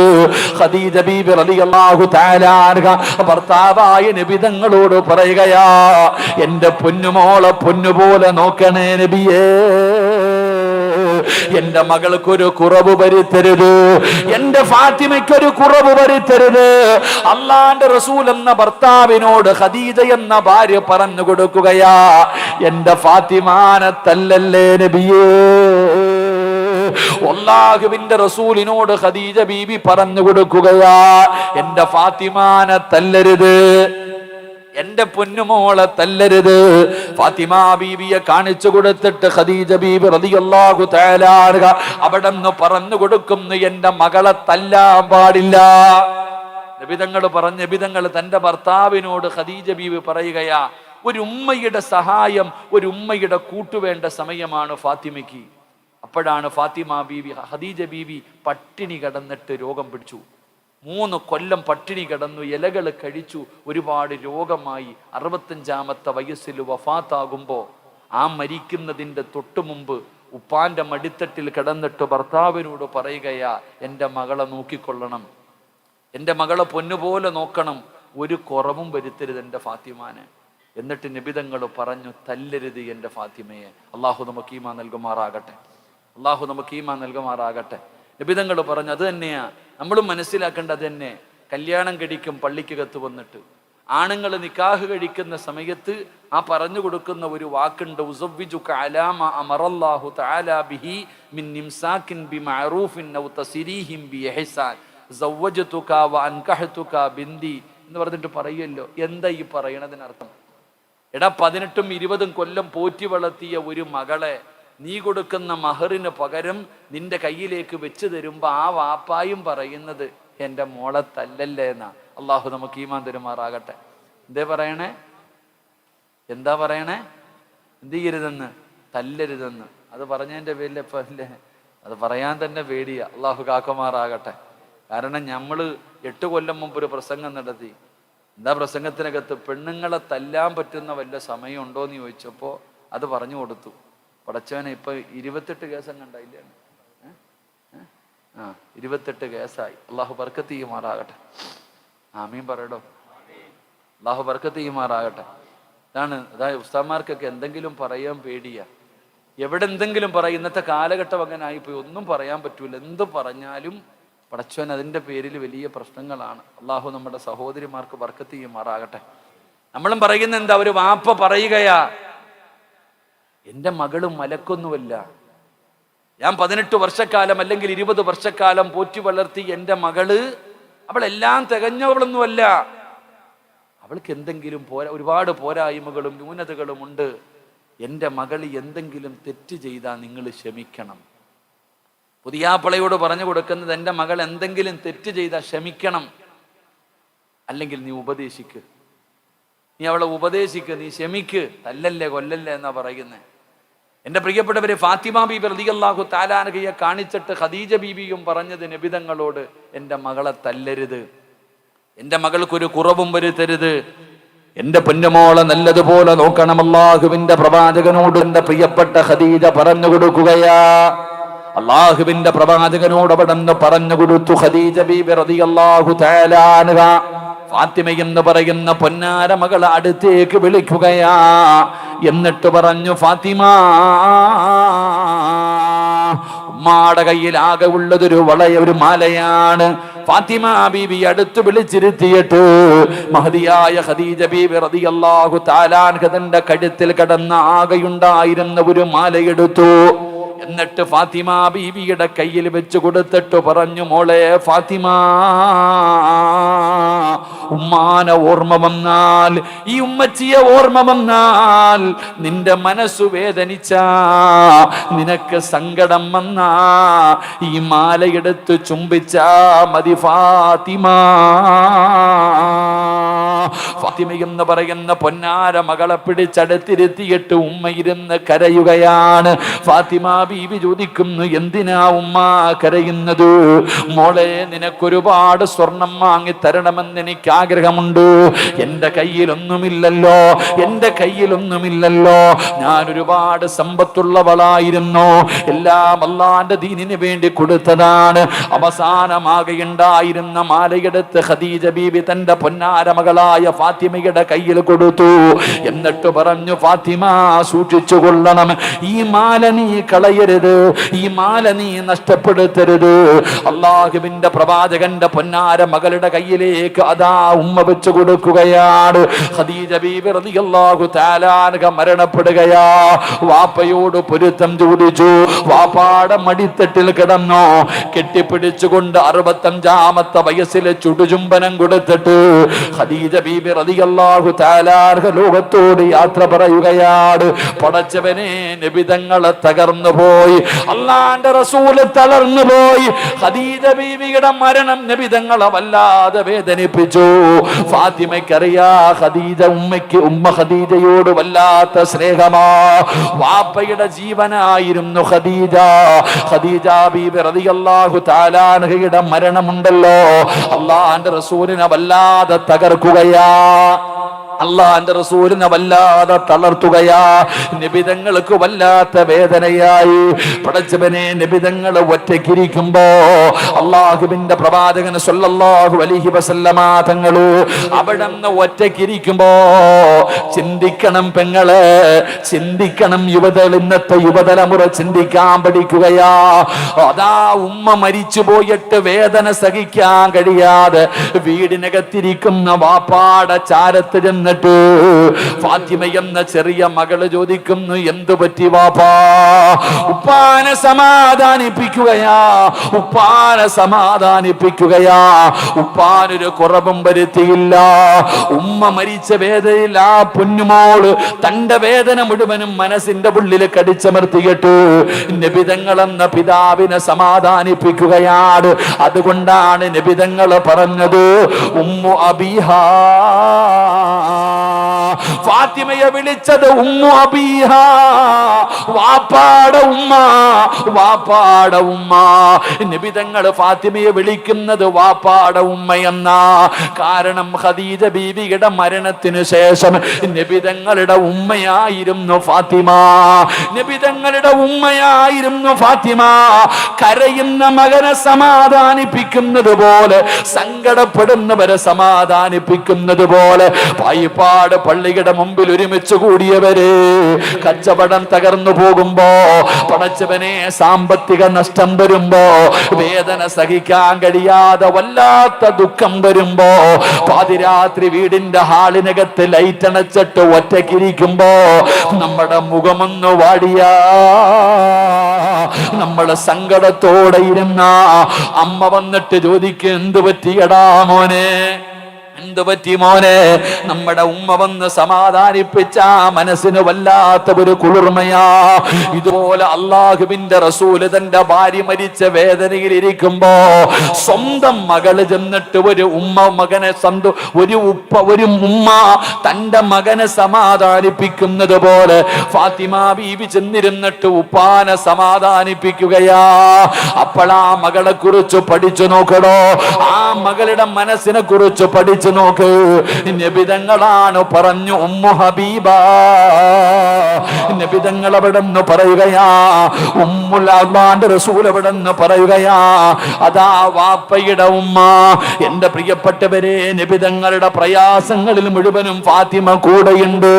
ഖദീജ ബീബി റളിയല്ലാഹു തആല അൻഹ ഭർത്താവായ നബി തങ്ങളോട് പറയുകയാ, എന്റെ പൊന്നുമോളെ പൊന്നുപോലെ നോക്കണേ നബിയേ. എന്റെ മകൾക്കൊരു കുറവ് വരുത്തരുത്, എന്റെ ഫാത്തിമയ്ക്കൊരു കുറവ് വരുത്തരുത്. അള്ളാന്റെ റസൂൽ എന്ന ഭർത്താവിനോട് ഖദീജ എന്ന ഭാര്യ പറഞ്ഞു കൊടുക്കുകയാ, എന്റെ ഫാത്തിമാനെ തല്ലല്ലേ നബിയേ. അല്ലാഹുവിന്റെ റസൂലിനോട് ഖദീജ ബീബി പറഞ്ഞു കൊടുക്കുകയാ, എന്റെ ഫാത്തിമാനെ തല്ലരുത്, എന്റെ പൊന്നുമോളെ തല്ലരുത്. ഫാത്തിമ ബീവിയെ കാണിച്ചു കൊടുത്തിട്ട് ഖദീജ ബീബി റളിയല്ലാഹു തആല അൻഹ അവിടെന്ന് പറഞ്ഞു കൊടുക്കുന്നു, എന്റെ മകളെ തല്ലാൻ പാടില്ല. നബിതങ്ങൾ പറഞ്ഞു, നബിതങ്ങൾ തന്റെ ഭർത്താവിനോട് ഖദീജ ബീബി പറയുകയാ, ഒരു ഉമ്മയുടെ സഹായം, ഒരു ഉമ്മയുടെ കൂട്ടുവേണ്ട സമയമാണ് ഫാത്തിമയ്ക്ക്. അപ്പോഴാണ് ഫാത്തിമ ബീവി, ഖദീജ ബീവി പട്ടിണി കിടന്നിട്ട് രോഗം പിടിച്ചു. 3 കൊല്ലം പട്ടിണി കിടന്നു, ഇലകൾ കഴിച്ചു, ഒരുപാട് രോഗമായി. 65-ാമത്തെ വയസ്സിൽ വഫാത്താകുമ്പോ, ആ മരിക്കുന്നതിന്റെ തൊട്ടു മുമ്പ് ഉപ്പാന്റെ മടിത്തട്ടിൽ കിടന്നിട്ട് ഭർത്താവിനോട് പറയുകയാ, എന്റെ മകളെ നോക്കിക്കൊള്ളണം, എന്റെ മകളെ പൊന്നുപോലെ നോക്കണം, ഒരു കുറവും വരുത്തരുത് എന്റെ ഫാത്തിമാനെ. എന്നിട്ട് നബിതങ്ങൾ പറഞ്ഞു, തല്ലരുത് എന്റെ ഫാത്തിമയെ. അള്ളാഹു നമുക്ക് ഈമാൻ നൽകുമാറാകട്ടെ, അള്ളാഹു നമുക്ക് ഈമാൻ നൽകുമാറാകട്ടെ. നബിതങ്ങൾ പറഞ്ഞു, അത് തന്നെയാ നമ്മളും മനസ്സിലാക്കേണ്ടത്. അത് തന്നെ, കല്യാണം കഴിക്കും പള്ളിക്കകത്ത് വന്നിട്ട്, ആണുങ്ങൾ നിക്കാഹ് കഴിക്കുന്ന സമയത്ത് ആ പറഞ്ഞു കൊടുക്കുന്ന ഒരു വാക്കുണ്ട്, ഉസവ്വിജുക അലാ മാ അമറല്ലാഹു തആല ബിഹി മിൻ ഇംസാകിൻ ബിമഅറൂഫിൻ ഔ തസ്രീഹിൻ ബിഇഹ്സാൻ സവ്വജതുക വ അൻകഹതുക ബിന്ദി എന്ന് പറഞ്ഞിട്ട് പറയുമല്ലോ. എന്താ ഈ പറയണതിനർത്ഥം? എടാ, 18ഉം 20ഉം കൊല്ലം പോറ്റി വളർത്തിയ ഒരു മകളെ നീ കൊടുക്കുന്ന മഹറിന് പകരം നിന്റെ കയ്യിലേക്ക് വെച്ച് തരുമ്പോ ആ വാപ്പായും പറയുന്നത്, എന്റെ മോളെ തല്ലല്ലേ എന്നാ. അള്ളാഹു നമുക്ക് ഈമാൻ തരുമാറാകട്ടെ. എന്താ പറയണേ? എന്ത് ചെയ്യരുതെന്ന്? തല്ലരുതെന്ന്. അത് പറഞ്ഞതിന്റെ പേരിൽ ഇപ്പൊ അല്ലേ, അത് പറയാൻ തന്നെ പേടിയാ. അള്ളാഹു കാക്കുമാറാകട്ടെ. കാരണം നമ്മള് 8 കൊല്ലം മുമ്പ് ഒരു പ്രസംഗം നടത്തി. എന്താ പ്രസംഗത്തിനകത്ത്? പെണ്ണുങ്ങളെ തല്ലാൻ പറ്റുന്ന വല്ല സമയമുണ്ടോ എന്ന് ചോദിച്ചപ്പോ അത് പറഞ്ഞു കൊടുത്തു. പടച്ചവനെ, ഇപ്പൊ 28 കേസം കണ്ടായില്ല? 28 കേസായി. അള്ളാഹു ബർക്കത്ത് ചെയ്യുമാറാകട്ടെ. ആമീൻ പറയടോ. അള്ളാഹു ബർക്കത്ത് ചെയ്യുമാറാകട്ടെ. അതായത് ഉസ്താദ്മാർക്കൊക്കെ എന്തെങ്കിലും പറയാൻ പേടിയാ. എവിടെ എന്തെങ്കിലും പറയും. ഇന്നത്തെ കാലഘട്ടം അങ്ങനെ ആയിപ്പോയി, ഒന്നും പറയാൻ പറ്റൂല. എന്ത് പറഞ്ഞാലും പടച്ചവൻ അതിൻ്റെ പേരിൽ വലിയ പ്രശ്നങ്ങളാണ്. അള്ളാഹു നമ്മുടെ സഹോദരിമാർക്ക് ബർക്കത്ത് ചെയ്യുമാറാകട്ടെ. നമ്മളും പറയുന്ന എന്താ, ഒരു വാപ്പ പറയുകയാ, എൻ്റെ മകള് മലക്കൊന്നുമല്ല, ഞാൻ 18 വർഷക്കാലം അല്ലെങ്കിൽ 20 വർഷക്കാലം പോറ്റി വളർത്തി എൻ്റെ മകള്, അവളെല്ലാം തികഞ്ഞവളൊന്നുമല്ല, അവൾക്ക് എന്തെങ്കിലും ഒരുപാട് പോരായ്മകളും ന്യൂനതകളും ഉണ്ട്. എൻ്റെ മകൾ എന്തെങ്കിലും തെറ്റ് ചെയ്താൽ നിങ്ങൾ ക്ഷമിക്കണം. പുതിയാപ്പളയോട് പറഞ്ഞു കൊടുക്കുന്നത്, എൻ്റെ മകൾ എന്തെങ്കിലും തെറ്റ് ചെയ്താൽ ക്ഷമിക്കണം, അല്ലെങ്കിൽ നീ ഉപദേശിക്ക്, നീ അവളെ ഉപദേശിക്ക്, നീ ക്ഷമിക്ക്, തല്ലല്ലേ കൊല്ലല്ലേ എന്നാ പറയുന്നേ. എന്റെ പ്രിയപ്പെട്ടവരെ, ഫാത്തിമ ബീബി റളിയല്ലാഹു തആല അൻഹയെ കാണിച്ചിട്ട് ഖദീജ ബീബിയും പറഞ്ഞത് നബിതങ്ങളോട്, എൻ്റെ മകളെ തല്ലരുത്, എൻ്റെ മകൾക്കൊരു കുറവും വരുത്തരുത്, എൻ്റെ പൊന്നുമോളെ നല്ലതുപോലെ നോക്കണം. അല്ലാഹുവിന്റെ പ്രവാചകനോട് എൻ്റെ പ്രിയപ്പെട്ട ഖദീജ പറഞ്ഞു കൊടുക്കുകയാ. അല്ലാഹുവിന്റെ പ്രവാചകനോട് അവിടെ പറഞ്ഞു കൊടുത്തു. ഖദീജ ബീബി റളിയല്ലാഹു തആല അൻഹ ഫാത്തിമ എന്ന് പറയുന്ന പൊന്നാര മകളെ അടുത്തേക്ക് വിളിക്കുകയാ. എന്നിട്ട് പറഞ്ഞു, ഫാത്തിമ, ഉമ്മാടെ കയ്യിൽ ആകെ ഉള്ളതൊരു ഒരു മാലയാണ്. ഫാത്തിമ ബീബി അടുത്ത് വിളിച്ചിരുത്തിയിട്ട് മഹദിയായ ഖദീജ ബീബി റളിയല്ലാഹു തആല അൻഹ തന്റെ കഴുത്തിൽ കിടന്ന ആകെയുണ്ടായിരുന്ന ഒരു മാലയെടുത്തു. എന്നിട്ട് ഫാത്തിമ ബീവിയുടെ കയ്യിൽ വെച്ച് കൊടുത്തിട്ട് പറഞ്ഞു, മോളെ ഫാത്തിമ, ഉമ്മാനെ ഓർമ്മ വന്നാൽ, ഈ ഉമ്മച്ചിയെ ഓർമ്മ വന്നാൽ, നിന്റെ മനസ്സു വേദനിച്ച, നിനക്ക് സങ്കടം വന്നാ ഈ മാലയെടുത്ത് ചുംബിച്ചാ മതി ഫാത്തിമ. ഫാത്തിമ എന്ന് പറയുന്ന പൊന്നാര മകളെ പിടിച്ചടുത്തിരുത്തിയിട്ട് ഉമ്മ ഇരുന്ന് കരയുകയാണ്. ഫാത്തിമ ബീവി ചോദിക്കുന്നു, എന്തിനാ ഉമ്മ കരയുന്നത്? മോളെ, നിനക്കൊരുപാട് സ്വർണം വാങ്ങി തരണമെന്ന് എനിക്ക് ആഗ്രഹമുണ്ട്. എൻ്റെ കയ്യിലൊന്നുമില്ലല്ലോ, എൻ്റെ കയ്യിലൊന്നുമില്ലല്ലോ. ഞാൻ ഒരുപാട് സമ്പത്തുള്ളവളായിരുന്നു, എല്ലാം അല്ലാഹുവിന്റെ ദീനിന് വേണ്ടി കൊടുത്തതാണ്. അവസാനമാകെയുണ്ടായിരുന്ന മാലയെടുത്ത് ഖദീജ ബീബി തന്റെ പൊന്നാര മകളായ ഫാത്തിമയുടെ കയ്യിൽ കൊടുത്തു. എന്നിട്ട് പറഞ്ഞു, ഫാത്തിമ, സൂക്ഷിച്ചു കൊള്ളണം, ഈ മാല നീ കളയരുത്, ഈ മാല നീ നഷ്ടപ്പെടുത്തരുത്. അല്ലാഹുവിന്റെ പ്രവാചകന്റെ പൊന്നാര മകളുടെ കയ്യിലേക്ക് അതാ ഉമ്മ വെച്ചു കൊടുക്കുകയാണ്. ഖദീജ ബീബി റളിയല്ലാഹു തആല അൻഹ മരണപ്പെടുകയാ. വാപ്പയോട് പൊരുത്തം ചോദിച്ചു. വാപ്പാടെ മടിത്തട്ടിൽ കിടന്നു കെട്ടിപ്പിടിച്ചുകൊണ്ട് 65-ാമത്തെ വയസ്സിൽ ചുടുചുംബനം കൊടുത്തിട്ട് ഖദീജ ബീബി റളിയല്ലാഹു തആല അൻഹ ലോകത്തോട് യാത്ര പറയുകയാണ്. പടച്ചവനെ, നബിതങ്ങളെ തകർന്നു പോയി, അല്ലാഹുവിന്റെ റസൂല് തളർന്നു പോയി. ഖദീജ ബീവിയുടെ മരണം നബിതങ്ങളെ വല്ലാതെ വേദനിപ്പിച്ചു. ഫാത്തിമയ്ക്കറിയാ, ഖദീജ ഉമ്മ ഖദീജയോട് വല്ലാത്ത സ്നേഹമാ. വാപ്പയുടെ ജീവനായിരുന്നു ഖദീജ. ഖദീജ ബീബി റളിയല്ലാഹു തആല അൻഹയുടെ മരണമുണ്ടല്ലോ, അല്ലാഹുവിന്റെ റസൂലിനെ വല്ലാതെ തകർക്കുകയാ, അല്ലാഹുവിന്റെ റസൂലിനെ വല്ലാതെ തളർത്തുകയാ. നബിതങ്ങൾക്ക് വല്ലാത്ത വേദനയായി. പടച്ചവനെ, നബിതങ്ങൾ ഒറ്റയ്ക്കിരിക്കുമ്പോ അല്ലാഹുവിന്റെ പ്രവാചകൻ സ്വല്ലല്ലാഹു അലൈഹി വസല്ലമ തങ്ങള് അവിടുന്ന് ഒറ്റയ്ക്കിരിക്കുമ്പോ ചിന്തിക്കണം പെങ്ങളെ, ചിന്തിക്കണം യുവതകൾ, ഇന്നത്തെ യുവതലമുറ ചിന്തിക്കാൻ പഠിക്കുകയാ. അതാ ഉമ്മ മരിച്ചു പോയിട്ട് വേദന സഹിക്കാൻ കഴിയാതെ വീടിനകത്തിരിക്കുന്ന വാപ്പാടെ ചാരത്ത് ചെന്നിട്ട് ഫാത്തിമ എന്ന ചെറിയ മകള് ചോദിക്കുന്നു, എന്തു പറ്റി വാപ്പാ? ഉപ്പാനെ സമാധാനിപ്പിക്കുകയാ, ഉപ്പാനെ സമാധാനിപ്പിക്കുകയാ. ഉപ്പാനൊരു കുറവും വരുത്തിയില്ല. ഉമ്മ മരിച്ച വേദനയിൽ ആ പൊന്നുമോള് തന്റെ വേദന മുഴുവനും മനസ്സിന്റെ ഉള്ളിൽ കടിച്ചമർത്തിയിട്ട് നബിതങ്ങളെന്ന പിതാവിനെ സമാധാനിപ്പിക്കുകയാണ്. അതുകൊണ്ടാണ് നബിതങ്ങൾ പറഞ്ഞത്, ഉമ്മു അബീഹാ, ഫാത്തിമയെ വിളിച്ചത് ഉമ്മു അബീഹാ, വാപ്പാടെ ഉമ്മ, വാപ്പാടെ ഉമ്മ. നബിതങ്ങൾ ഫാത്തിമയെ വിളിക്കുന്നത് വാപ്പാടെ ഉമ്മയെന്ന. കാരണം ഖദീജ ബീവിയുടെ മരണത്തിനു ശേഷം നബിതങ്ങളുടെ ഉമ്മയായിരുന്നു ഫാത്തിമ, നബിതങ്ങളുടെ ഉമ്മയായിരുന്നു ഫാത്തിമ. കരയുന്ന മകനെ സമാധാനിപ്പിക്കുന്നത് പോലെ, സങ്കടപ്പെടുന്നവരെ സമാധാനിപ്പിക്കുന്നത് പോലെ, പായിപ്പാട് പള്ളിയുടെ മുമ്പിൽ ഒരുമിച്ച് കൂടിയവരെ കച്ചവടം തകർന്നു പോകുമ്പോ, പടച്ചവനെ, സാമ്പത്തിക നഷ്ടം വരുമ്പോ, വേദന സഹിക്കാൻ കഴിയാതെ വല്ലാത്ത ദുഃഖം വരുമ്പോ, പാതിരാത്രി വീടിന്റെ ഹാളിനകത്ത് ലൈറ്റ് അണച്ചിട്ട് ഒറ്റയ്ക്കിരിക്കുമ്പോ നമ്മുടെ മുഖമൊന്ന് വാടിയാ, നമ്മള് സങ്കടത്തോടെ ഇരുന്ന അമ്മ വന്നിട്ട് ചോദിക്കും, എന്തു പറ്റിയടാ മോനെ, എന്ത് പറ്റി മോനെ? നമ്മുടെ ഉമ്മ വന്ന് സമാധാനിപ്പിച്ച മനസ്സിന് വല്ലാത്ത ഒരു കുളിർമയാ. ഇതുപോലെ അള്ളാഹുവിന്റെ റസൂല് തന്റെ ഭാര്യ മരിച്ച വേദനയിൽ ഇരിക്കുമ്പോ സ്വന്തം മകള് ചെന്നിട്ട് ഒരു ഉമ്മ തന്റെ മകനെ സമാധാനിപ്പിക്കുന്നത് പോലെ ഫാത്തിമ ബീവി ചെന്നിരുന്നിട്ട് ഉപ്പാനെ സമാധാനിപ്പിക്കുകയാ. അപ്പോഴാ മകളെ കുറിച്ച് പഠിച്ചു നോക്കടോ, ആ മകളുടെ മനസ്സിനെ കുറിച്ച് പഠിച്ചു നോക്ക്. നബിതങ്ങളാണ് പറഞ്ഞു ഉമ്മു ഹബീബ. നബിതങ്ങൾ അവിടെ നിന്ന് പറയുകയാ, ഉമ്മുൽ റസൂൽ അവിടെ നിന്ന് പറയുകയാ, അതാ വാപ്പയുടെ ഉമ്മ. എന്റെ പ്രിയപ്പെട്ടവരെ, നബിതങ്ങളുടെ പ്രയാസങ്ങളിൽ മുഴുവനും ഫാത്തിമ കൂടെയുണ്ട്.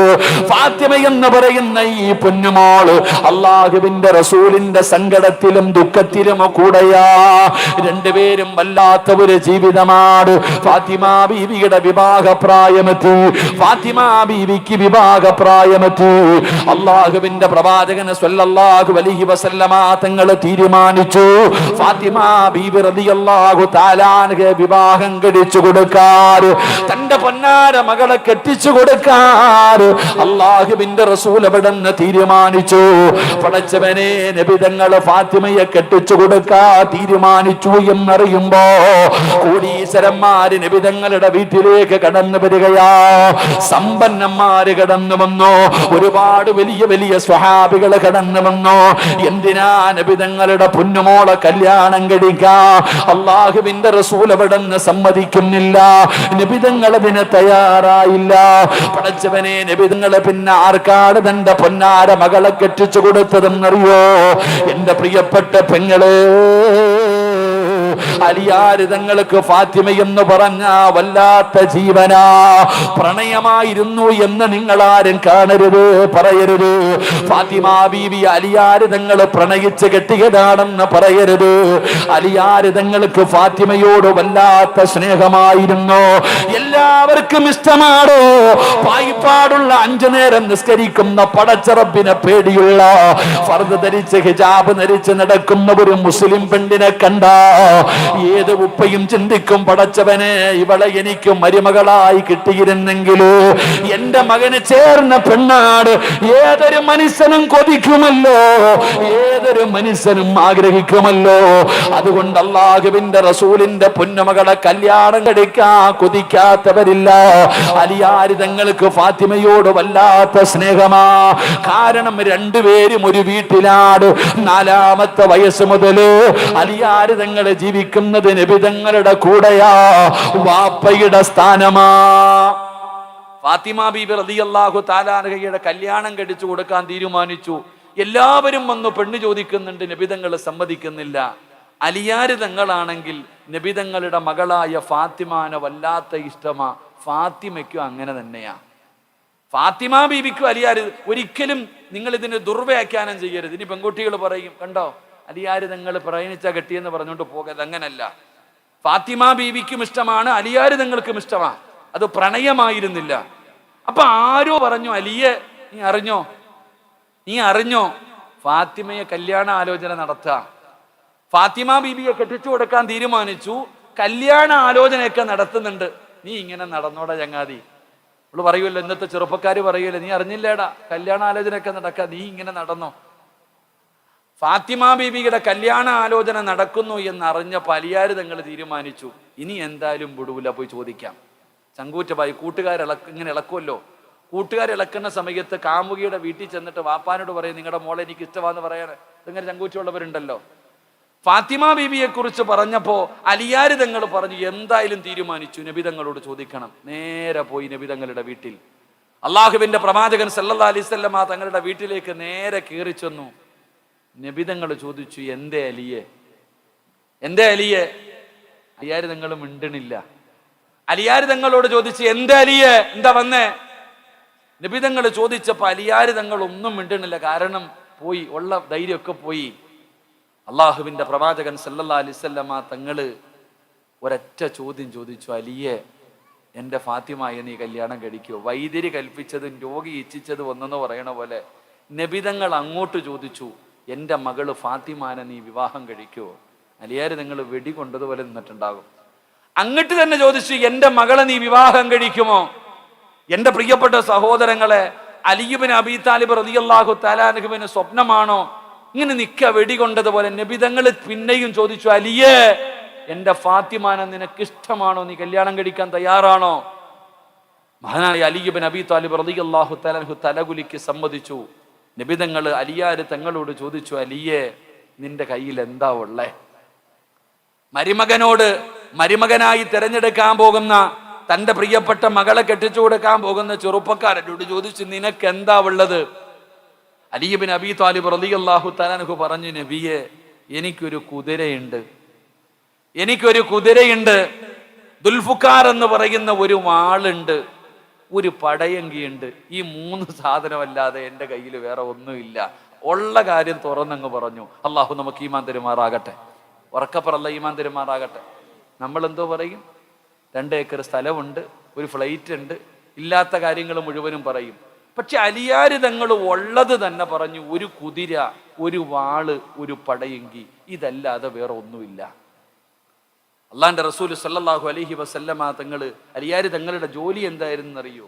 ഫാത്തിമ എന്ന് പറയുന്ന ഈ പൊന്നുമോള് അള്ളാഹുവിന്റെ റസൂലിന്റെ സങ്കടത്തിലും ദുഃഖത്തിലും കൂടെയാ. രണ്ടുപേരും വല്ലാത്ത ഒരു ജീവിതമാണ്. ഫാത്തിമ ബീവിയുടെ വിവാഹപ്രായമെത്തി. ഫാത്തിമ ബീവിക്ക് വിവാഹപ്രായമെത്തി. അള്ളാഹുവിന്റെ പ്രവാചകൻ സ്വല്ലല്ലാഹു അലൈഹി വസല്ലമ തങ്ങൾ തീരുമാനിച്ചു, ഫാത്തിമ ബീവി റളിയല്ലാഹു തആല അൻഹയെ വിവാഹം കഴിച്ചു കൊടുക്കാൻ, തന്റെ പൊന്നാര മകളെ കെട്ടിച്ചു കൊടുക്കാൻ അള്ളാഹുവിന്റെ റസൂൽ അവിടെ നിന്ന് തീരുമാനിച്ചു. പടച്ചവനെ, നബിതങ്ങൾ ഫാത്തിമയെ കെട്ടിച്ചു കൊടുക്കാൻ തീരുമാനിച്ചു എന്നറിയുമ്പോ കോടീശ്വരന്മാര് നബിതങ്ങളുടെ വീട്ടിലേക്ക് കടന്നു വരികയാ. സമ്പന്നന്മാര് കടന്നു വന്നു, ഒരുപാട് വലിയ വലിയ സ്വഹാബികൾ കടന്നു വന്നു. എന്തിനാ? നബിതങ്ങളുടെ പൊന്നുമോളെ കല്യാണം കഴിക്കാ. അള്ളാഹുവിന്റെ റസൂൽ അവിടെ നിന്ന് സമ്മതിക്കുന്നില്ല. നബിതങ്ങൾ അതിന് തയ്യാറായില്ല. പടച്ചവനെ, നബിതങ്ങളെ പിന്നെ ആർക്കാട് തന്റെ പൊന്നാര മകളെ കെട്ടിച്ചു കൊടുത്തതെന്നറിയോ? എന്റെ പ്രിയപ്പെട്ട പെങ്ങളെ, അലിയാര് തങ്ങൾക്ക് ഫാത്തിമ എന്ന് പറഞ്ഞ വല്ലാത്ത ജീവനാ. പ്രണയമായിരുന്നു എന്ന് നിങ്ങൾ ആരും കാണരുത്, പറയരുത്. ഫാത്തിമ ബീവി അലിയാര് തങ്ങൾ പ്രണയിച്ച് കെട്ടിയതാണെന്ന് പറയരുത്. അലിയാര് തങ്ങൾക്ക് ഫാത്തിമയോട് വല്ലാത്ത സ്നേഹമായിരുന്നു. എല്ലാവർക്കും ഇഷ്ടമാണോ? പായിപ്പാടുള്ള 5 നേരം നിസ്കരിക്കുന്ന പടച്ചറബിനെ പേടിയുള്ള ഫർദ് ധരിച്ച് ഹിജാബ് ധരിച്ച് നടക്കുന്ന ഒരു മുസ്ലിം പെണ്ണിനെ കണ്ട ഏത് ഉപ്പയും ചിന്തിക്കും, പടച്ചവനെ, ഇവളെ എനിക്ക് മരുമകളായി കിട്ടിയിരുന്നെങ്കിലോ, എന്റെ മകന് ചേർന്ന പെണ്ണാട്. ഏതൊരു മനുഷ്യനും കൊതിക്കുമല്ലോ, ഏതൊരു മനുഷ്യനും ആഗ്രഹിക്കുമല്ലോ. അതുകൊണ്ട് അല്ലാഹുവിന്റെ റസൂലിന്റെ പൊന്നുമകളെ കല്യാണം കഴിക്കാൻ കൊതിക്കാത്തവരില്ല. അലിയാര് തങ്ങൾക്ക് ഫാത്തിമയോട് വല്ലാത്ത സ്നേഹമാ. കാരണം രണ്ടുപേരും ഒരു വീട്ടിലാണ്. 4ാമത്തെ വയസ്സ് മുതല് അലിയാര് തങ്ങളെ ജീവിക്കുന്നത് നബിതങ്ങളുടെ കൂടെയാ. വാപ്പയുടെ സ്ഥാനമാ. ഫാത്തിമ ബീബി റളിയല്ലാഹു തആല അൻഹയുടെ കല്യാണം കഴിച്ചു കൊടുക്കാൻ തീരുമാനിച്ചു. എല്ലാവരും വന്ന് പെണ്ണ് ചോദിക്കുന്നുണ്ട്, നബിതങ്ങൾ സമ്മതിക്കുന്നില്ല. അലിയാര് തങ്ങളാണെങ്കിൽ നബിതങ്ങളുടെ മകളായ ഫാത്തിമാനെ വല്ലാത്ത ഇഷ്ടമാ. ഫാത്തിമയ്ക്കും അങ്ങനെ തന്നെയാ. ഫാത്തിമ ബീബിക്കും അലിയാര് ഒരിക്കലും നിങ്ങൾ ഇതിന് ദുർവ്യാഖ്യാനം ചെയ്യരുത്. ഇനി പെൺകുട്ടികൾ പറയും, കണ്ടോ അലിയാര് തങ്ങൾ പ്രയണിച്ച കെട്ടിയെന്ന് പറഞ്ഞുകൊണ്ട് പോകരുത്. അങ്ങനല്ല. ഫാത്തിമ ബീവിക്കും ഇഷ്ടമാണ്, അലിയാര് തങ്ങൾക്കും ഇഷ്ടമാണ്. അത് പ്രണയമായിരുന്നില്ല. അപ്പൊ ആരോ പറഞ്ഞു, അലിയെ നീ അറിഞ്ഞോ ഫാത്തിമയെ കല്യാണ ആലോചന നടത്താം. ഫാത്തിമ ബീബിയെ കെട്ടിച്ചു കൊടുക്കാൻ തീരുമാനിച്ചു. കല്യാണ ആലോചനയൊക്കെ നടത്തുന്നുണ്ട്. നീ ഇങ്ങനെ നടന്നോടാ ചങ്ങാതി. അവള് പറയുമല്ലോ, ഇന്നത്തെ ചെറുപ്പക്കാര് പറയുമല്ലോ, നീ അറിഞ്ഞില്ലേടാ കല്യാണ ആലോചനയൊക്കെ നടക്കുക, നീ ഇങ്ങനെ നടന്നോ. ഫാത്തിമ ബീബിയുടെ കല്യാണ ആലോചന നടക്കുന്നു എന്നറിഞ്ഞപ്പോൾ അലിയാര് തങ്ങൾ തീരുമാനിച്ചു, ഇനി എന്തായാലും വിടൂല, പോയി ചോദിക്കാം. ചങ്കൂറ്റമായി ഇങ്ങനെ ഇളക്കുമല്ലോ. കൂട്ടുകാരിളക്കുന്ന സമയത്ത് കാമുകിയുടെ വീട്ടിൽ ചെന്നിട്ട് വാപ്പാനോട് പറയും, നിങ്ങളുടെ മോളെ എനിക്ക് ഇഷ്ടമാണെന്ന് പറയാൻ ഇങ്ങനെ ചങ്കൂറ്റുള്ളവരുണ്ടല്ലോ. ഫാത്തിമ ബീബിയെ കുറിച്ച് പറഞ്ഞപ്പോ അലിയാര് തങ്ങൾ പറഞ്ഞു, എന്തായാലും തീരുമാനിച്ചു, നബിതങ്ങളോട് ചോദിക്കണം. നേരെ പോയി നബിതങ്ങളുടെ വീട്ടിൽ. അള്ളാഹുവിന്റെ പ്രവാചകൻ സല്ലല്ലാഹു അലൈഹി വസല്ലമ തങ്ങളുടെ വീട്ടിലേക്ക് നേരെ കയറി ചെന്നു. നബിതങ്ങൾ ചോദിച്ചു, എന്തേ അലിയെ? അലിയാര് തങ്ങൾ മിണ്ടണില്ല. അലിയാര് തങ്ങളോട് ചോദിച്ചു, എന്തേ അലിയെ, എന്താ വന്നേ? നബിതങ്ങൾ ചോദിച്ചപ്പോ അലിയാര് തങ്ങൾ ഒന്നും മിണ്ടണില്ല. കാരണം പോയി, ഉള്ള ധൈര്യമൊക്കെ പോയി. അള്ളാഹുവിന്റെ പ്രവാചകൻ സല്ലല്ലാഹു അലൈഹി വസല്ലമ തങ്ങള് ഒരൊറ്റ ചോദ്യം ചോദിച്ചു, അലിയെ, എൻ്റെ ഫാത്തിമയെ നീ കല്യാണം കഴിക്കുമോ? വൈദ്യര് കൽപ്പിച്ചതും രോഗി ഇച്ഛിച്ചത് ഒന്നെന്ന് പറയണ പോലെ നബിതങ്ങൾ അങ്ങോട്ട് ചോദിച്ചു, എൻ്റെ മകള് ഫാത്തിമാനെ നീ വിവാഹം കഴിക്കുമോ? അലിയാര് നിങ്ങൾ വെടി കൊണ്ടതുപോലെ നിന്നിട്ടുണ്ടാകും. അങ്ങോട്ട് തന്നെ ചോദിച്ചു, എന്റെ മകളെ നീ വിവാഹം കഴിക്കുമോ? എന്റെ പ്രിയപ്പെട്ട സഹോദരങ്ങളെ, അലി ഇബ്നു അബീ താലിബ് റളിയല്ലാഹു തആല അൻഹുവിന് സ്വപ്നമാണോ? ഇങ്ങനെ നിക്ക വെടികൊണ്ടതുപോലെ നബി തങ്ങൾ പിന്നെയും ചോദിച്ചു, അലിയേ, എന്റെ ഫാത്തിമാനെ നിനക്ക് ഇഷ്ടമാണോ? നീ കല്യാണം കഴിക്കാൻ തയ്യാറാണോ? മഹാനായ അലി ഇബ്നു അബീ താലിബ് റളിയല്ലാഹു തആല അൻഹു തലകുലിക്ക് സമ്മതിച്ചു. നബി തങ്ങൾ അലിയാര് തങ്ങളോട് ചോദിച്ചു, അലിയേ, നിന്റെ കയ്യിൽ എന്താ ഉള്ളേ? മരുമകനായി തിരഞ്ഞെടുക്കാൻ പോകുന്ന തന്റെ പ്രിയപ്പെട്ട മകളെ കെട്ടിച്ചു കൊടുക്കാൻ പോകുന്ന ചെറുപ്പക്കാരനോട് ചോദിച്ചു, നിനക്ക് എന്താ ഉള്ളത്? അലി ഇബ്നു അബീ താലിബ് റളിയല്ലാഹു തആല അൻഹു പറഞ്ഞു, നബിയെ, എനിക്കൊരു കുതിരയുണ്ട്, ദുൽഫുക്കാർ എന്ന് പറയുന്ന ഒരു വാളുണ്ട്, ഒരു പടയങ്കിയുണ്ട്. ഈ 3 സാധനമല്ലാതെ എൻ്റെ കയ്യിൽ വേറെ ഒന്നുമില്ല. ഉള്ള കാര്യം തുറന്നങ്ങ് പറഞ്ഞു. അള്ളാഹു നമുക്ക് ഈമാൻ തരുമാറാകട്ടെ. ഉറക്കപ്പറല്ല ഈമാൻ തരുമാറാകട്ടെ. നമ്മൾ എന്തോ പറയും, 2 ഏക്കർ സ്ഥലമുണ്ട്, ഒരു ഫ്ലൈറ്റ് ഉണ്ട്, ഇല്ലാത്ത കാര്യങ്ങൾ മുഴുവനും പറയും. പക്ഷെ അലിയാര് തങ്ങൾ ഉള്ളത് തന്നെ പറഞ്ഞു, ഒരു കുതിര, ഒരു വാള്, ഒരു പടയങ്കി, ഇതല്ലാതെ വേറെ ഒന്നുമില്ല. അള്ളാന്റെ റസൂൽ സല്ലല്ലാഹു അലൈഹി വസല്ലമ തങ്ങൾ അലിയാര് തങ്ങളുടെ ജോലി എന്തായിരുന്നു അറിയോ?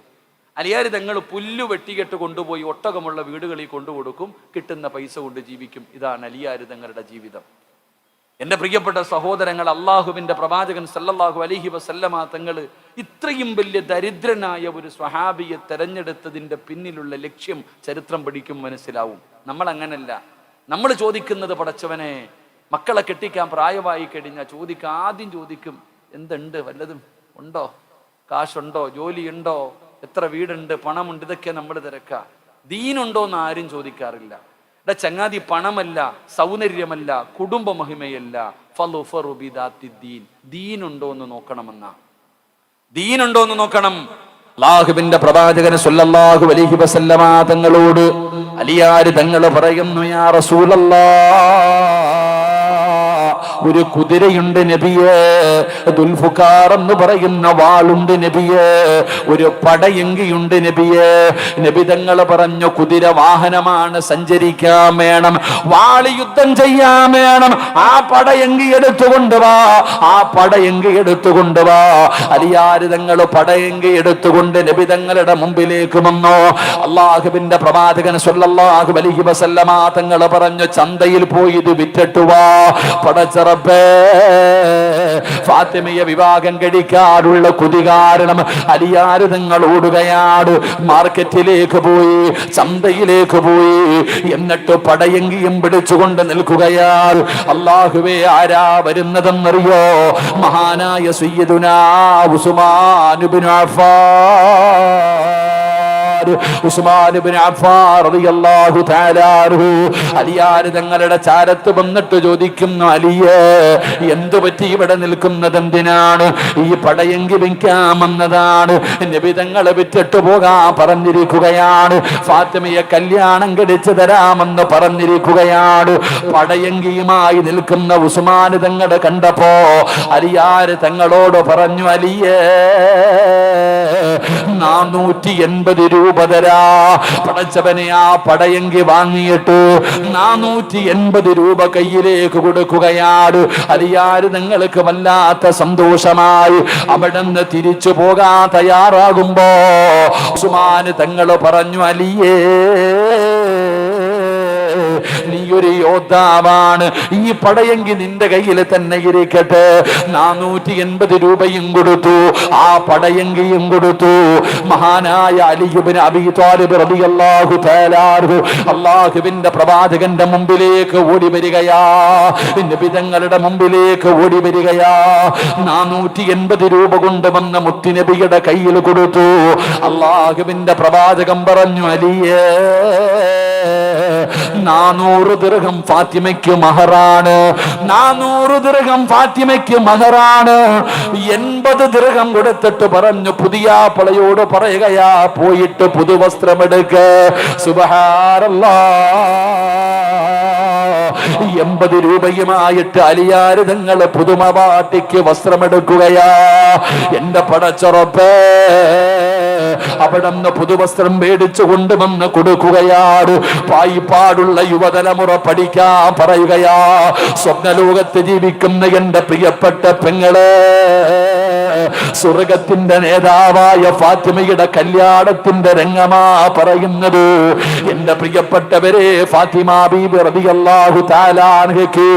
അലിയാര് തങ്ങൾ പുല്ലു വെട്ടികെട്ട് കൊണ്ടുപോയി ഒട്ടകമുള്ള വീടുകളിൽ കൊണ്ടുകൊടുക്കും, കിട്ടുന്ന പൈസ കൊണ്ട് ജീവിക്കും. ഇതാണ് അലിയാര് തങ്ങളുടെ ജീവിതം. എൻ്റെ പ്രിയപ്പെട്ട സഹോദരങ്ങൾ, അള്ളാഹുവിൻ്റെ പ്രവാചകൻ സല്ലല്ലാഹു അലൈഹി വസല്ലമ തങ്ങൾ ഇത്രയും വലിയ ദരിദ്രനായ ഒരു സ്വഹാബിയെ തെരഞ്ഞെടുത്തതിൻ്റെ പിന്നിലുള്ള ലക്ഷ്യം ചരിത്രം പഠിക്കും മനസ്സിലാവും. നമ്മൾ അങ്ങനല്ല. നമ്മൾ ചോദിക്കുന്നത്, പടച്ചവനെ, മക്കളെ കെട്ടിക്കാൻ പ്രായമായി കഴിഞ്ഞാൽ ആദ്യം ചോദിക്കും, എന്തുണ്ട്, വല്ലതും ഉണ്ടോ, കാശുണ്ടോ, ജോലിയുണ്ടോ, എത്ര വീടുണ്ട്, പണമുണ്ട്, ഇതൊക്കെ നമ്മൾ തിരക്കാം. ദീനുണ്ടോ എന്ന് ആരും ചോദിക്കാറില്ല. ഇവിടെ ചങ്ങാതി പണമല്ല, സൗന്ദര്യമല്ല, കുടുംബ മഹിമയല്ല, ദീനുണ്ടോ എന്ന് നോക്കണം. അല്ലാഹുവിന്റെ പ്രവാചകൻ സല്ലല്ലാഹു അലൈഹി വസല്ലമ തങ്ങളോട് അലിയാര് തങ്ങൾ പറയുന്നു, യാ റസൂലല്ലാഹ്, ഒരു കുതിരയുണ്ട് നബിയേ, ദുൽഫുക്കാർ എന്ന് പറയുന്ന വാളുണ്ട് നബിയേ, ഒരു പടയങ്കിയുണ്ട് നബിയേ. നബി തങ്ങൾ പറഞ്ഞു, കുതിര വാഹനമാണ്, സഞ്ചരിക്കാൻ വേണം, വാള് യുദ്ധം ചെയ്യാൻ വേണം. ആ പടയങ്കി എടുത്തുകൊണ്ട് വാ. അലിയാര് തങ്ങൾ പടയങ്കി എടുത്തുകൊണ്ട് നബി തങ്ങളുടെ മുമ്പിലേക്ക് വന്നു. അല്ലാഹുവിന്റെ പ്രവാചകൻ സല്ലല്ലാഹു അലൈഹി വസല്ലമ തങ്ങൾ പറഞ്ഞു, ചന്തയിൽ പോയി ഇത് വിറ്റിട്ട് വാ. പടച്ചറബ്ബേ, ഫാത്തിമയെ വിവാഹം കഴിക്കാനുള്ള കൊതി കാരണം അലിയാര് തങ്ങൾ ഓടുകയാണ്. മാർക്കറ്റിലേക്ക് പോയി, ചന്തയിലേക്ക് പോയി, എന്നിട്ട് പടയങ്കിയും പിടിച്ചുകൊണ്ട് നിൽക്കുകയാണ്. അല്ലാഹുവേ, ആരാ വരുന്നതെന്നറിയോ? മഹാനായ സയ്യിദുനാ ഉസ്മാൻ ഇബ്നു അഫ്ഫാൻ റളിയല്ലാഹു തആല അൻഹു അലിയാർ തങ്ങളുടെ ചാരത്ത് വന്നിട്ട് ചോദിക്കുന്നു, അലിയേ, എന്തു പറ്റി ഇവിടെ നിൽക്കുന്നത് എന്തിനാണ്? ഈ പടയങ്കി വിൽക്കാമെന്നതാണ്. നബി തങ്ങളെ വിറ്റിട്ട് പോകാൻ പറഞ്ഞിരിക്കുകയാണ്. ഫാത്തിമയെ കല്യാണം കഴിച്ചു തരാമെന്ന് പറഞ്ഞിരിക്കുകയാണ്. പടയങ്കിയുമായി നിൽക്കുന്ന ഉസ്മാൻ തങ്ങളെ കണ്ടപ്പോ അലിയാർ തങ്ങളോട് പറഞ്ഞു, അലിയേ, 480 രൂപ തരാ. പടച്ചവനെ, ആ പടയങ്കി വാങ്ങിയിട്ട് 480 രൂപ കയ്യിലേക്ക് കൊടുക്കുകയാണ്. അലിയാര് നിങ്ങൾക്ക് വല്ലാത്ത സന്തോഷമായി. അവിടെ നിന്ന് തിരിച്ചു പോകാൻ തയ്യാറാകുമ്പോ ഉസ്മാൻ തങ്ങൾ പറഞ്ഞു, അലിയേ, നീ ഒരു യോദ്ധാവാണ്, ഈ പടയങ്കി നിന്റെ കയ്യിൽ തന്നെ ഇരിക്കട്ടെ. 480 രൂപയും കൊടുത്തു, ആ പടയങ്കിയും കൊടുത്തു. മഹാനായ അലി ഇബ്നു അബീ ത്വാലിബ് റളിയല്ലാഹു തആല അൻഹു അല്ലാഹുവിന്റെ പ്രവാചകന്റെ മുമ്പിലേക്ക് ഓടി വരികയാ. നബി തങ്ങളുടെ മുമ്പിലേക്ക് ഓടി വരികയാ. 480 രൂപ കൊണ്ടുവന്ന മുത്തുനബിയുടെ കയ്യിൽ കൊടുത്തു. അല്ലാഹുവിന്റെ പ്രവാചകൻ പറഞ്ഞു, അലിയേ, 400 ദിർഹം ഫാത്തിമയ്ക്ക് മഹറാണ്. 400 ദിർഹം ഫാത്തിമയ്ക്ക് മഹറാണ്. 80 ദിർഹം കൊടുത്തിട്ട് പറഞ്ഞു, പുതിയ പളയോട് പറയുകയാ, പോയിട്ട് പുതുവസ്ത്രമെടുക്ക്. സുബ്ഹാനല്ലാഹ്, 80 രൂപയുമായിട്ട് അലിയാര് തങ്ങള് പുതുമ പാർട്ടിക്ക് വസ്ത്രമെടുക്കുകയാ. എന്റെ പടച്ചുറപ്പേ, അവിടുന്ന് പുതുവസ്ത്രം മേടിച്ചു കൊണ്ടുവന്ന് കൊടുക്കുകയാണ്. പായിപ്പാടുള്ള യുവതലമുറ പഠിക്കാൻ പറയുകയാ. സ്വപ്നലോകത്ത് ജീവിക്കുന്ന എന്റെ പ്രിയപ്പെട്ട പെങ്ങളെ, സ്വർഗത്തിന്റെ നേതാവായ ഫാത്തിമയുടെ കല്യാണത്തിന്റെ രംഗമാ പറയുന്നത്. എന്റെ പ്രിയപ്പെട്ടവരെ, ഫാത്തിമ ബീബി റളിയല്ലാഹു തആല അൻഹയ്ക്ക്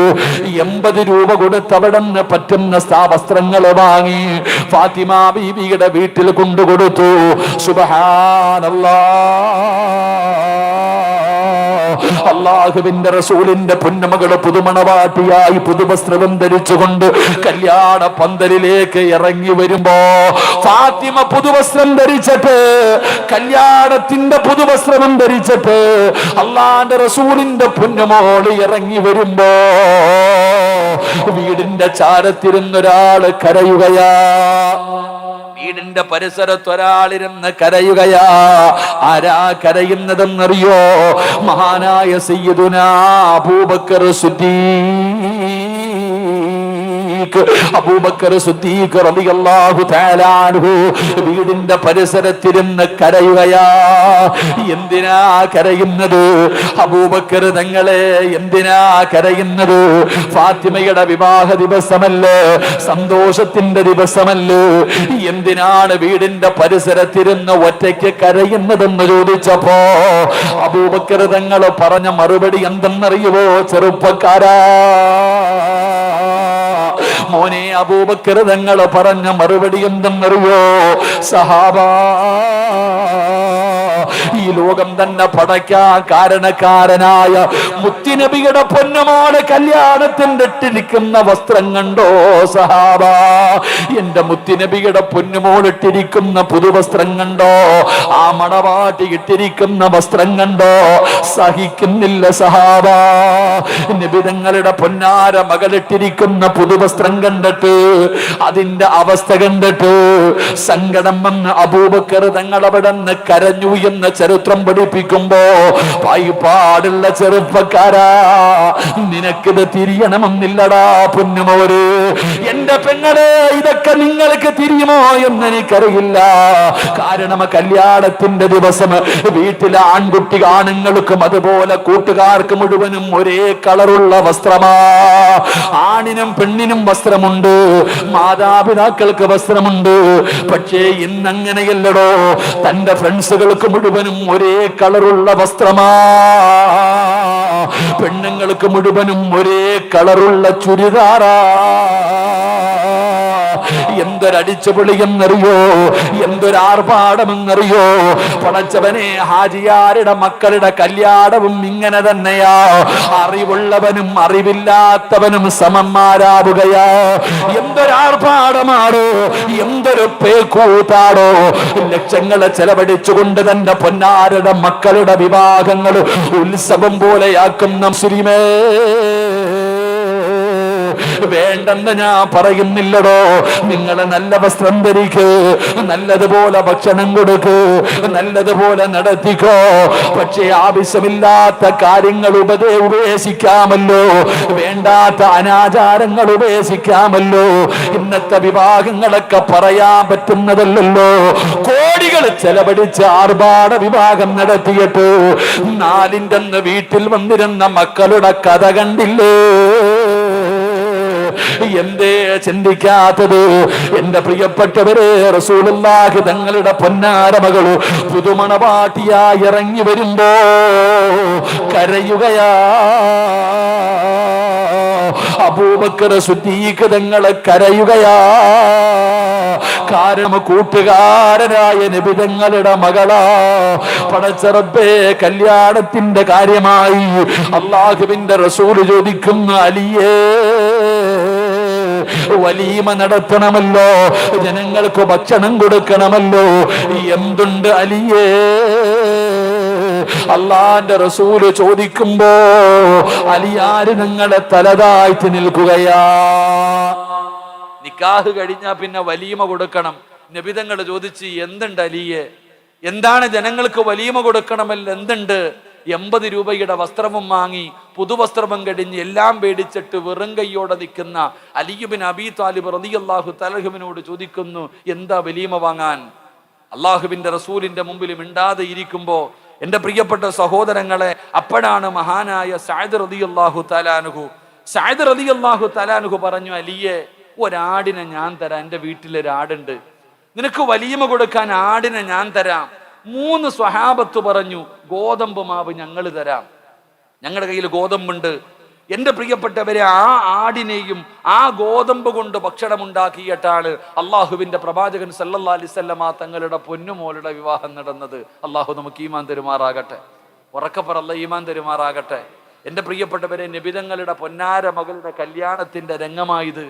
80 രൂപ കൊടുത്ത് അവിടുന്ന് പറ്റുന്ന വസ്ത്രങ്ങൾ വാങ്ങി ഫാത്തിമ ബീബിയുടെ വീട്ടിൽ കൊണ്ടുകൊടുത്തു. സുബ്ഹാനല്ലാഹ്, അല്ലാഹുവിന്റെ റസൂലിന്റെ പൊന്നുമകള് പുതുമണവാട്ടിയായി പുതുവസ്ത്രം ധരിച്ചുകൊണ്ട് കല്യാണ പന്തലിലേക്ക് ഇറങ്ങി വരുമ്പോ, ഫാത്തിമ പുതുവസ്ത്രം ധരിച്ചിട്ട്, കല്യാണത്തിന്റെ പുതുവസ്ത്രം ധരിച്ചിട്ട് അല്ലാഹുവിന്റെ റസൂലിന്റെ പൊന്നുമോള് ഇറങ്ങി വരുമ്പോ വീടിന്റെ ചാരത്തിരുന്നൊരാള് കരയുകയാ. വീടിന്റെ പരിസരത്ത് ഒരാളിരുന്ന് കരയുകയാ. ആരാ കരയുന്നതെന്നറിയോ? മഹാനായ സയ്യിദുനാ അബൂബക്കർ സിദ്ദീഖ് റളിയല്ലാഹു തആല അൻഹു വീടിന്റെ പരിസരത്തിരുന്ന് കരയുകയാ. എന്തിനാ കരയുന്നത്? അബൂബക്കർ തങ്ങളെ എന്തിനാ കരയുന്നത്? ഫാത്തിമയുടെ വിവാഹ ദിവസമല്ലേ, സന്തോഷത്തിന്റെ ദിവസമല്ലേ, എന്തിനാണ് വീടിന്റെ പരിസരത്തിരുന്ന് ഒറ്റയ്ക്ക് കരയുന്നതെന്ന് ചോദിച്ചപ്പോ അബൂബക്കർ തങ്ങൾ പറഞ്ഞ മറുപടി എന്തെന്നറിയുവോ? ചെറുപ്പക്കാരാ, മോനെ, അബൂബക്കർ തങ്ങൾ പറഞ്ഞ മറുപടി എന്തെന്നറിയോ? സഹാബാ, ഈ ലോകം തന്നെ പടയ്ക്കാൻ കാരണക്കാരനായ മുത്തുനബിയുടെ പൊന്നുമോളെ കല്യാണത്തിന്റെ ഇട്ടിരിക്കുന്ന വസ്ത്രം കണ്ടോ സഹാബ? എന്റെ മുത്തുനബിയുടെ പൊന്നുമോൾ ഇട്ടിരിക്കുന്ന പുതുവസ്ത്രം കണ്ടോ? ആ മണവാട്ടി ഇട്ടിരിക്കുന്ന വസ്ത്രം കണ്ടോ? സഹിക്കുന്നില്ല സഹാബ. നബിതങ്ങളുടെ പൊന്നാര മകളിട്ടിരിക്കുന്ന പുതുവസ്ത്രം കണ്ടിട്ട്, അതിന്റെ അവസ്ഥ കണ്ടിട്ട് സങ്കടം വന്ന് അബൂബക്കർ തങ്ങൾ അവിടെ നിന്ന് കരഞ്ഞു എന്ന് ചരിത്രം പഠിപ്പിക്കുമ്പോ, പായിപ്പാടുള്ള ചെറുപ്പക്കാരാ, നിനക്കിത് തിരിയണമെന്നില്ലടാ പൊന്നുമോര്. എന്റെ പെങ്ങളെ, ഇതൊക്കെ നിങ്ങൾക്ക് തിരിയുമോ എന്ന് എനിക്കറിയില്ല. കാരണം കല്യാണത്തിന്റെ ദിവസം വീട്ടിലെ ആണുങ്ങൾക്കും അതുപോലെ കൂട്ടുകാർക്ക് മുഴുവനും ഒരേ കളറുള്ള വസ്ത്രമാ. ആണിനും പെണ്ണിനും വസ്ത്രമുണ്ട്, മാതാപിതാക്കൾക്ക് വസ്ത്രമുണ്ട്. പക്ഷേ ഇന്നങ്ങനെയല്ലടോ, തന്റെ ഫ്രണ്ട്സുകൾക്ക് മുഴുവനും ഒരേ കളറുള്ള വസ്ത്രമാ. പെണ്ണുങ്ങൾക്ക് മുഴുവനും ഒരേ കളറുള്ള ചുരിദാറാ. എന്തൊരടിച്ചുപൊളിയെന്നറിയോ, എന്തൊരാർഭാടമെന്നറിയോ? പടച്ചവനെ, ഹാജിയാരുടെ മക്കളുടെ കല്യാണവും ഇങ്ങനെ തന്നെയാ. അറിവുള്ളവനും അറിവില്ലാത്തവനും സമന്മാരാവുകയാ. എന്തൊരാർഭാടമാണോ, എന്തൊരു പേക്കൂത്താടോ. ലക്ഷങ്ങളെ ചെലവഴിച്ചുകൊണ്ട് തന്റെ പൊന്നാരുടെ മക്കളുടെ വിവാഹങ്ങൾ ഉത്സവം പോലെയാക്കുന്ന മുസ്ലിമേ, വേണ്ടെന്ന് ഞാൻ പറയുന്നില്ലടോ. നിങ്ങൾ നല്ല വസ്ത്രം ധരിക്ക്, നല്ലതുപോലെ ഭക്ഷണം കൊടുക്ക്, നല്ലതുപോലെ നടത്തിക്കോ. പക്ഷേ ആവശ്യമില്ലാത്ത കാര്യങ്ങൾ ഉപേക്ഷിക്കാമല്ലോ, വേണ്ടാത്ത അനാചാരങ്ങൾ ഉപേക്ഷിക്കാമല്ലോ. ഇന്നത്തെ വിവാഹങ്ങളൊക്കെ പറയാൻ പറ്റുന്നതല്ലല്ലോ. കോടികൾ ചെലവഴിച്ച് ആർഭാട വിവാഹം നടത്തിയിട്ട് നാലിൻ്റെ അന്ന് വീട്ടിൽ വന്നിരുന്ന മക്കളുടെ കഥ കണ്ടില്ലേ? എന്തേ ചിന്തിക്കാത്തത്? എന്റെ പ്രിയപ്പെട്ടവരെ, റസൂലുള്ളാഹി തങ്ങളുടെ പൊന്നാര മകള് പുതുമണവാട്ടിയായി ഇറങ്ങി വരുമ്പോ കരയുകയാ. അബൂബക്കർ സിദ്ദീഖ് തങ്ങളെ കരയുകയാ. കാരണം കൂട്ടുകാരനായ നബി തങ്ങളുടെ മകളാ. പടച്ചറബേ, കല്യാണത്തിന്റെ കാര്യമായി അല്ലാഹുവിന്റെ റസൂൽ ചോദിക്കുന്ന അലിയേ, വലീമ നടത്തണമല്ലോ, ജനങ്ങൾക്ക് ഭക്ഷണം കൊടുക്കണമല്ലോ, എന്തുണ്ട് അലിയേ? അള്ളാന്റെ റസൂല് ചോദിക്കുമ്പോ അലിയാര് നിങ്ങളെ തലതാഴ്ത്തി നിൽക്കുകയാ. നിക്കാഹ് കഴിഞ്ഞാ പിന്നെ വലീമ കൊടുക്കണം. നബിതങ്ങൾ ചോദിച്ച്, എന്തുണ്ട് അലിയെ? എന്താണ് ജനങ്ങൾക്ക് വലീമ കൊടുക്കണമല്ലോ, എന്തുണ്ട്? 80 രൂപയുടെ വസ്ത്രവും വാങ്ങി പുതുവസ്ത്രവും കടിഞ്ഞ് എല്ലാം പേടിച്ചിട്ട് വെറും കൈയോടെ നിൽക്കുന്ന അലി ഇബ്നു അബീ ത്വാലിബ് റളിയല്ലാഹു തആലയോട് ചോദിക്കുന്നു, എന്താ വലീമ വാങ്ങാൻ? അള്ളാഹുവിന്റെ റസൂലിന്റെ മുമ്പിൽ മിണ്ടാതെ ഇരിക്കുമ്പോ എന്റെ പ്രിയപ്പെട്ട സഹോദരങ്ങളെ, അപ്പോഴാണ് മഹാനായ സഅദ് റളിയല്ലാഹു തആല അൻഹു പറഞ്ഞു, അലിയെ, ഒരാടിനെ ഞാൻ തരാം, എൻ്റെ വീട്ടിലൊരാടുണ്ട്, നിനക്ക് വലീമ കൊടുക്കാൻ ആടിനെ ഞാൻ തരാം. 3 സ്വഹാബത്ത് പറഞ്ഞു, ഗോതമ്പ് മാവ് ഞങ്ങൾ തരാം, ഞങ്ങളുടെ കയ്യിൽ ഗോതമ്പുണ്ട്. എന്റെ പ്രിയപ്പെട്ടവരെ, ആ ആടിനെയും ആ ഗോതമ്പ് കൊണ്ട് ഭക്ഷണം ഉണ്ടാക്കിയിട്ടാണ് അള്ളാഹുവിന്റെ പ്രവാചകൻ സല്ലല്ലാഹു അലൈഹി വസല്ലമ തങ്ങളുടെ പൊന്നുമോളുടെ വിവാഹം നടന്നത്. അള്ളാഹു നമുക്ക് ഈമാൻ തരുമാറാകട്ടെ. ഉറക്കപ്പറ, അല്ലാഹു ഈമാൻ തരുമാറാകട്ടെ. എന്റെ പ്രിയപ്പെട്ടവരെ, നബിതങ്ങളുടെ പൊന്നാര മകളുടെ കല്യാണത്തിന്റെ രംഗമായത്.